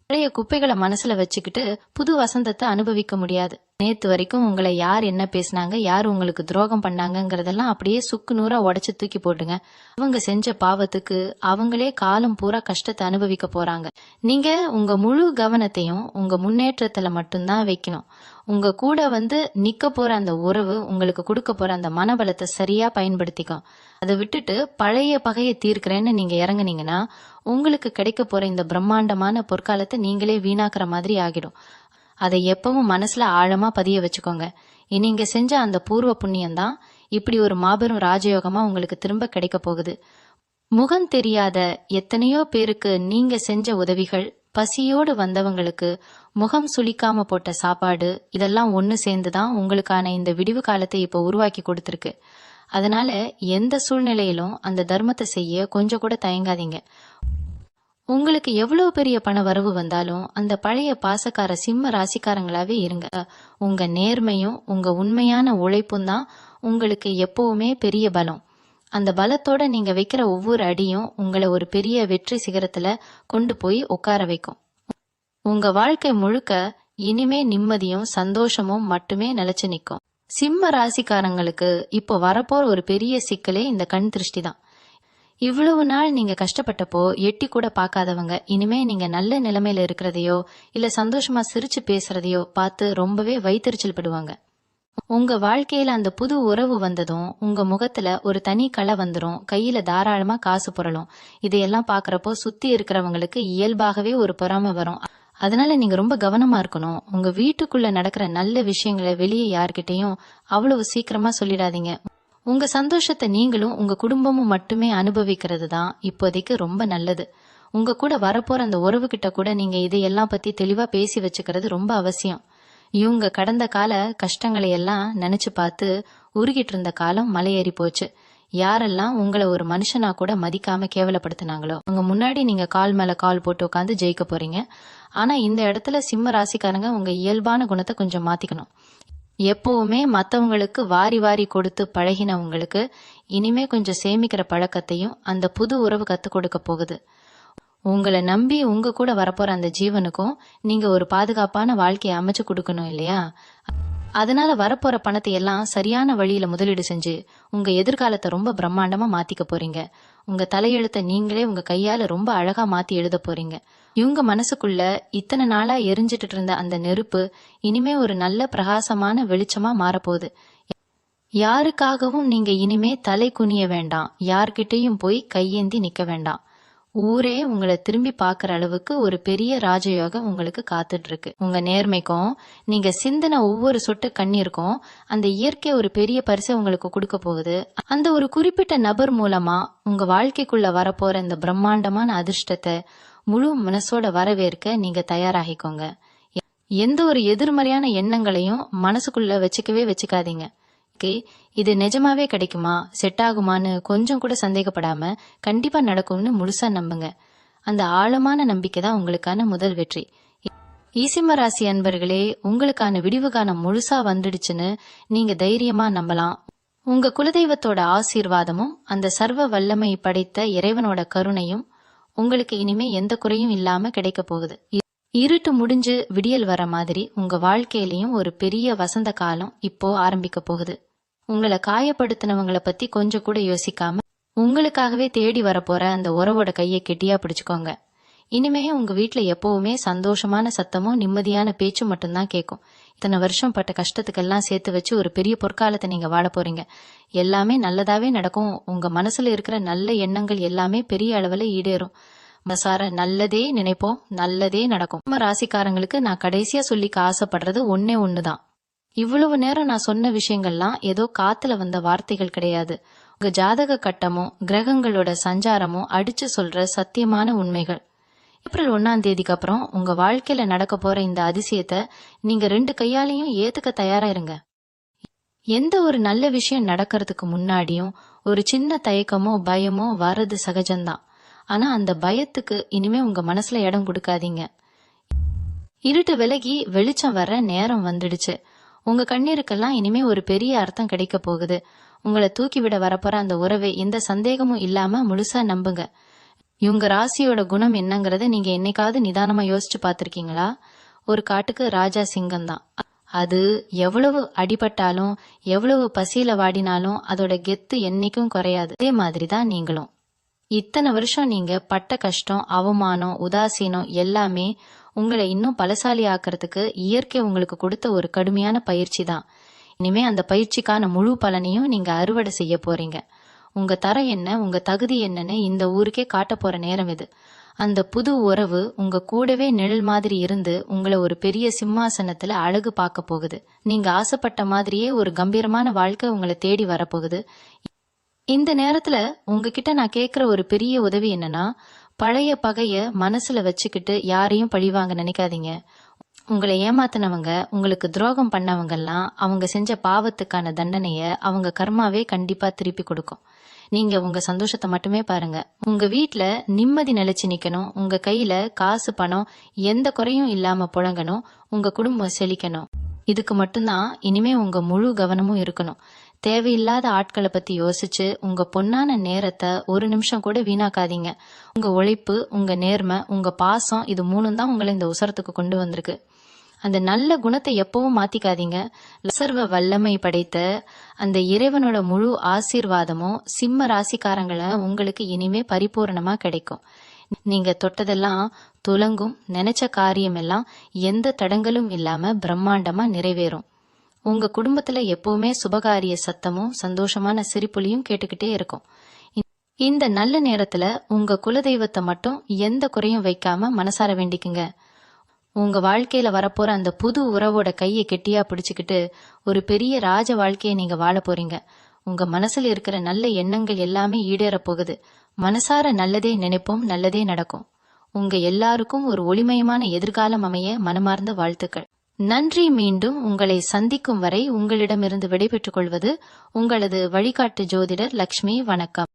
பழைய குப்பைகளை மனசுல வச்சுக்கிட்டு புது வசந்தத்தை அனுபவிக்க முடியாது. நேத்து வரைக்கும் உங்களை யார் என்ன பேசினாங்க, யார் உங்களுக்கு துரோகம் பண்ணாங்கிறதெல்லாம் அப்படியே சுக்கு நூறா உடைச்சு தூக்கி போட்டுங்க. அவங்க செஞ்ச பாவத்துக்கு அவங்களே காலம் பூரா கஷ்டத்தை அனுபவிக்க போறாங்க. நீங்க உங்க முழு கவனத்தையும் உங்க முன்னேற்றத்துல மட்டும்தான் வைக்கணும். உங்க கூட வந்து நிக்க போற அந்த உறவு உங்களுக்கு கொடுக்க போற அந்த மனபலத்தை சரியா பயன்படுத்திக்கும். அதை விட்டுட்டு பழைய பகையை தீர்க்கிறேன்னு நீங்க இறங்குனீங்கன்னா உங்களுக்கு கிடைக்க போற இந்த பிரம்மாண்டமான பொற்காலத்தை நீங்களே வீணாக்குற மாதிரி ஆகிடும். அதை எப்பவும் மனசுல ஆழமா பதிய வச்சுக்கோங்க. நீங்க செஞ்ச அந்த பூர்வ புண்ணியம்தான் இப்படி ஒரு மாபெரும் ராஜயோகமா உங்களுக்கு திரும்ப கிடைக்க போகுது. முகம் தெரியாத எத்தனையோ பேருக்கு நீங்க செஞ்ச உதவிகள், பசியோடு வந்தவங்களுக்கு முகம் சுளிக்காம போட்ட சாப்பாடு, இதெல்லாம் ஒண்ணு சேர்ந்துதான் உங்களுக்கான இந்த விடிவு காலத்தை இப்ப உருவாக்கி கொடுத்திருக்கு. அதனால எந்த சூழ்நிலையிலும் அந்த தர்மத்தை செய்ய கொஞ்சம் கூட தயங்காதீங்க. உங்களுக்கு எவ்வளவு பெரிய பண வரவு வந்தாலும் அந்த பழைய பாசக்கார சிம்ம ராசிக்காரங்களாவே இருங்க. உங்க நேர்மையும் உங்க உண்மையான உழைப்பும் தான் உங்களுக்கு எப்பவுமே பெரிய பலம். அந்த பலத்தோட நீங்க வைக்கிற ஒவ்வொரு அடியும் உங்களை ஒரு பெரிய வெற்றி சிகரத்துல கொண்டு போய் உட்கார வைக்கும். உங்க வாழ்க்கை முழுக்க இனிமே நிம்மதியும் சந்தோஷமும் மட்டுமே நிலைச்சு நிற்கும். சிம்ம ராசிக்காரங்களுக்கு இப்போ வரப்போற ஒரு பெரிய சிக்கலே இந்த கண் திருஷ்டி தான். இவ்வளவு நாள் நீங்க கஷ்டப்பட்டப்போ எட்டி கூட பார்க்காதவங்க இனிமே நீங்க நல்ல நிலைமையில இருக்கிறதையோ இல்ல சந்தோஷமா சிரிச்சு பேசுறதையோ பார்த்து ரொம்பவே வைத்தறிச்சல் படுவாங்க. உங்க வாழ்க்கையில அந்த புது உறவு வந்ததும் உங்க முகத்துல ஒரு தனி களை வந்துரும். கையில தாராளமா காசு புரளும். இதையெல்லாம் பாக்குறப்போ சுத்தி இருக்கிறவங்களுக்கு இயல்பாகவே ஒரு பொறாமை வரும். அதனால நீங்க ரொம்ப கவனமா இருக்கணும். உங்க வீட்டுக்குள்ள நடக்கிற நல்ல விஷயங்களை வெளியே யார்கிட்டையும் அவ்வளவு சீக்கிரமா சொல்லிடாதீங்க. உங்க சந்தோஷத்தை நீங்களும் உங்க குடும்பமும் மட்டுமே அனுபவிக்கிறது தான் இப்போதைக்கு ரொம்ப நல்லது. உங்க கூட வரப்போற அந்த உறவு கிட்ட கூட நீங்க இதையெல்லாம் பத்தி தெளிவா பேசி வச்சுக்கிறது ரொம்ப அவசியம். இவங்க கடந்த கால கஷ்டங்களை எல்லாம் நினைச்சு பார்த்து உருகிட்டு இருந்த காலம் மலையேறி போச்சு. யாரெல்லாம் உங்களை ஒரு மனுஷனா கூட மதிக்காம கேவலப்படுத்தினாங்களோ உங்க முன்னாடி நீங்க கால் மேல கால் போட்டு உட்காந்து ஜெயிக்க போறீங்க. ஆனா இந்த இடத்துல சிம்ம ராசிக்காரங்க உங்க இயல்பான குணத்தை கொஞ்சம் மாத்திக்கணும். எப்பவுமே மத்தவங்களுக்கு வாரி வாரி கொடுத்து பழகினவங்களுக்கு இனிமே கொஞ்சம் சேமிக்கிற பழக்கத்தையும் அந்த புது உறவு கத்து கொடுக்க போகுது. உங்களை நம்பி உங்க கூட வரப்போற அந்த ஜீவனுக்கும் நீங்க ஒரு பாதுகாப்பான வாழ்க்கையை அமைச்சு கொடுக்கணும் இல்லையா? அதனால வரப்போற பணத்தை எல்லாம் சரியான வழியில முதலீடு செஞ்சு உங்க எதிர்காலத்தை ரொம்ப பிரம்மாண்டமா மாத்திக்க போறீங்க. உங்க தலையெழுத்தை நீங்களே உங்க கையால ரொம்ப அழகா மாத்தி எழுத போறீங்க. இவங்க மனசுக்குள்ள இத்தனை நாளா எரிஞ்சிட்டு இருந்த அந்த நெருப்பு இனிமே ஒரு நல்ல பிரகாசமான வெளிச்சமா மாறப்போகுது. யாருக்காகவும் நீங்க இனிமே தலை குனிய வேண்டாம், யார்கிட்டயும் போய் கையேந்தி நிக்க வேண்டாம். ஊரே உங்களை திரும்பி பார்க்கற அளவுக்கு ஒரு பெரிய ராஜயோகம் உங்களுக்கு காத்துட்டு இருக்கு. உங்க நேர்மைக்கும் நீங்க சிந்தின ஒவ்வொரு சொட்டு கண்ணீருக்கும் அந்த இயற்கை ஒரு பெரிய பரிசை உங்களுக்கு கொடுக்க போகுது. அந்த ஒரு குறிப்பிட்ட நபர் மூலமா உங்க வாழ்க்கைக்குள்ள வரப்போற இந்த பிரம்மாண்டமான அதிர்ஷ்டத்தை முழு மனசோட வரவேற்க நீங்க தயாராகிக்கோங்க. எந்த ஒரு எதிர்மறையான எண்ணங்களையும் மனசுக்குள்ள வச்சுக்காதீங்க. இது நிஜமாவே கிடைக்குமா, செட் ஆகுமான்னு கொஞ்சம் கூட சந்தேகப்படாம கண்டிப்பா நடக்கும்னு முழுசா நம்புங்க. அந்த ஆழமான நம்பிக்கை தான் உங்களுக்கான முதல் வெற்றி. ஈசிம்ம ராசி அன்பர்களே, உங்களுக்கான விடிவு காலம் முழுசா வந்துடுச்சுன்னு நீங்க தைரியமா நம்பலாம். உங்க குலதெய்வத்தோட ஆசீர்வாதமும் அந்த சர்வ வல்லமை படைத்த இறைவனோட கருணையும் உங்களுக்கு இனிமே எந்த குறையும் இல்லாம கிடைக்க போகுது. இருட்டு முடிஞ்சு விடியல் வர மாதிரி உங்க வாழ்க்கையிலயும் ஒரு பெரிய வசந்த காலம் இப்போ ஆரம்பிக்க போகுது. உங்களை காயப்படுத்தினவங்களை பத்தி கொஞ்சம் கூட யோசிக்காம உங்களுக்காகவே தேடி வரப்போற அந்த உறவோட கையை கெட்டியா பிடிச்சுக்கோங்க. இனிமே உங்க வீட்டுல எப்பவுமே சந்தோஷமான சத்தமும் நிம்மதியான பேச்சும் மட்டும்தான் கேட்கும். இத்தனை வருஷம் பட்ட கஷ்டத்துக்கெல்லாம் சேர்த்து வச்சு ஒரு பெரிய பொற்காலத்தை நீங்க வாழ போறீங்க. எல்லாமே நல்லதாவே நடக்கும். உங்க மனசுல இருக்கிற நல்ல எண்ணங்கள் எல்லாமே பெரிய அளவுல ஈடேறும். மனசார நல்லதே நினைப்போம், நல்லதே நடக்கும். நம்ம ராசிக்காரங்களுக்கு நான் கடைசியா சொல்லிக்க ஆசைப்படுறது ஒன்னே ஒண்ணுதான். இவ்வளவு நேரம் நான் சொன்ன விஷயங்கள்லாம் ஏதோ காத்துல வந்த வார்த்தைகள் கிடையாது. உங்க ஜாதக கட்டமும் கிரகங்களோட சஞ்சாரமும் அடிச்சு சொல்ற சத்தியமான உண்மைகள். ஏப்ரல் 1ஆம் தேதிக்கு அப்புறம் உங்க வாழ்க்கையில நடக்க போற இந்த அதிசயத்தை நீங்க 2 கையாலையும் ஏத்துக்க தயாரா இருங்க. எந்த ஒரு நல்ல விஷயம் நடக்கிறதுக்கு முன்னாடியும் ஒரு சின்ன தயக்கமோ பயமோ வர்றது சகஜம்தான். ஆனா அந்த பயத்துக்கு இனிமே உங்க மனசுல இடம் கொடுக்காதீங்க. இருட்டு விலகி வெளிச்சம் வர நேரம் வந்துடுச்சு. உங்க கண்ணீருக்கெல்லாம் இனிமே ஒரு பெரிய அர்த்தம் கிடைக்க போகுது. உங்களை தூக்கி விட வரப்போற அந்த உறவை எந்த சந்தேகமும் இல்லாம முழுசா நம்புங்க. இவங்க ராசியோட குணம் என்னங்கறத நீங்க என்னைக்காவது நிதானமா யோசிச்சு பாத்திருக்கீங்களா? ஒரு காட்டுக்கு ராஜா சிங்கம் தான். அது எவ்வளவு அடிபட்டாலும் எவ்வளவு பசியில வாடினாலும் அதோட கெத்து என்னைக்கும் குறையாது. அதே மாதிரிதான் நீங்களும். இத்தனை வருஷம் நீங்க பட்ட கஷ்டம், அவமானம், உதாசீனம் எல்லாமே உங்களை இன்னும் பலசாலி ஆக்கிறதுக்கு இயற்கை உங்களுக்கு கொடுத்த ஒரு கடுமையான பயிற்சி தான். இனிமே அந்த பயிற்சிக்கான முழு பலனையும் நீங்க அறுவடை செய்ய போறீங்க. உங்க தரம் என்ன, உங்க தகுதி என்னன்னு இந்த ஊருக்கே காட்ட போற நேரம் இது. அந்த புது உறவு உங்க கூடவே நிழல் மாதிரி இருந்து உங்களை ஒரு பெரிய சிம்மாசனத்துல அழகு பார்க்க போகுது. நீங்க ஆசைப்பட்ட மாதிரியே ஒரு கம்பீரமான வாழ்க்கை உங்களை தேடி வரப்போகுது. இந்த நேரத்துல உங்ககிட்ட நான் கேக்குற ஒரு பெரிய உதவி என்னன்னா, பழைய பகைய மனசுல வச்சுக்கிட்டு யாரையும் பழிவாங்க நினைக்காதீங்க. உங்களை ஏமாத்தினவங்க, உங்களுக்கு துரோகம் பண்ணவங்கெல்லாம் அவங்க செஞ்ச பாவத்துக்கான தண்டனைய அவங்க கர்மாவே கண்டிப்பா திருப்பி கொடுக்கும். நீங்க உங்க சந்தோஷத்தை மட்டுமே பாருங்க. உங்க வீட்டுல நிம்மதி நிலைச்சு நிக்கணும். உங்க கையில காசு பணம் எந்த குறையும் இல்லாம புழங்கணும். உங்க குடும்பம் செழிக்கணும். இதுக்கு மட்டும்தான் இனிமே உங்க முழு கவனமும் இருக்கணும். தேவையில்லாத ஆட்களை பத்தி யோசிச்சு உங்க பொன்னான நேரத்தை ஒரு நிமிஷம் கூட வீணாக்காதீங்க. உங்க உழைப்பு, உங்க நேர்மை, உங்க பாசம், இது 3 தான் உங்களை இந்த உசரத்துக்கு கொண்டு வந்திருக்கு. அந்த நல்ல குணத்தை எப்பவும் மாத்திக்காதீங்க. சர்வ வல்லமை படைத்த அந்த இறைவனோட முழு ஆசீர்வாதமும் சிம்ம ராசிக்காரங்களை உங்களுக்கு இனிமே பரிபூர்ணமா கிடைக்கும். நீங்க தொட்டதெல்லாம் துலங்கும். நினைச்ச காரியம் எல்லாம் எந்த தடங்களும் இல்லாம பிரம்மாண்டமா நிறைவேறும். உங்க குடும்பத்துல எப்பவுமே சுபகாரிய சத்தமும் சந்தோஷமான சிரிப்புலையும் கேட்டுக்கிட்டே இருக்கும். இந்த நல்ல நேரத்துல உங்க குலதெய்வத்தை மட்டும் எந்த குறையும் வைக்காம மனசார வேண்டிக்குங்க. உங்க வாழ்க்கையில வரப்போற அந்த புது உறவோட கையை கெட்டியா பிடிச்சுக்கிட்டு ஒரு பெரிய ராஜ வாழ்க்கையை நீங்க வாழ போறீங்க. உங்க மனசுல இருக்கிற நல்ல எண்ணங்கள் எல்லாமே ஈடேற போகுது. மனசார நல்லதே நினைப்போம், நல்லதே நடக்கும். உங்க எல்லாருக்கும் ஒரு ஒளிமயமான எதிர்காலம் அமைய மனமார்ந்த வாழ்த்துக்கள். நன்றி. மீண்டும் உங்களை சந்திக்கும் வரை உங்களிடமிருந்து விடைபெற்றுக் கொள்வது உங்களது வழிகாட்டு ஜோதிடர் லக்ஷ்மி. வணக்கம்.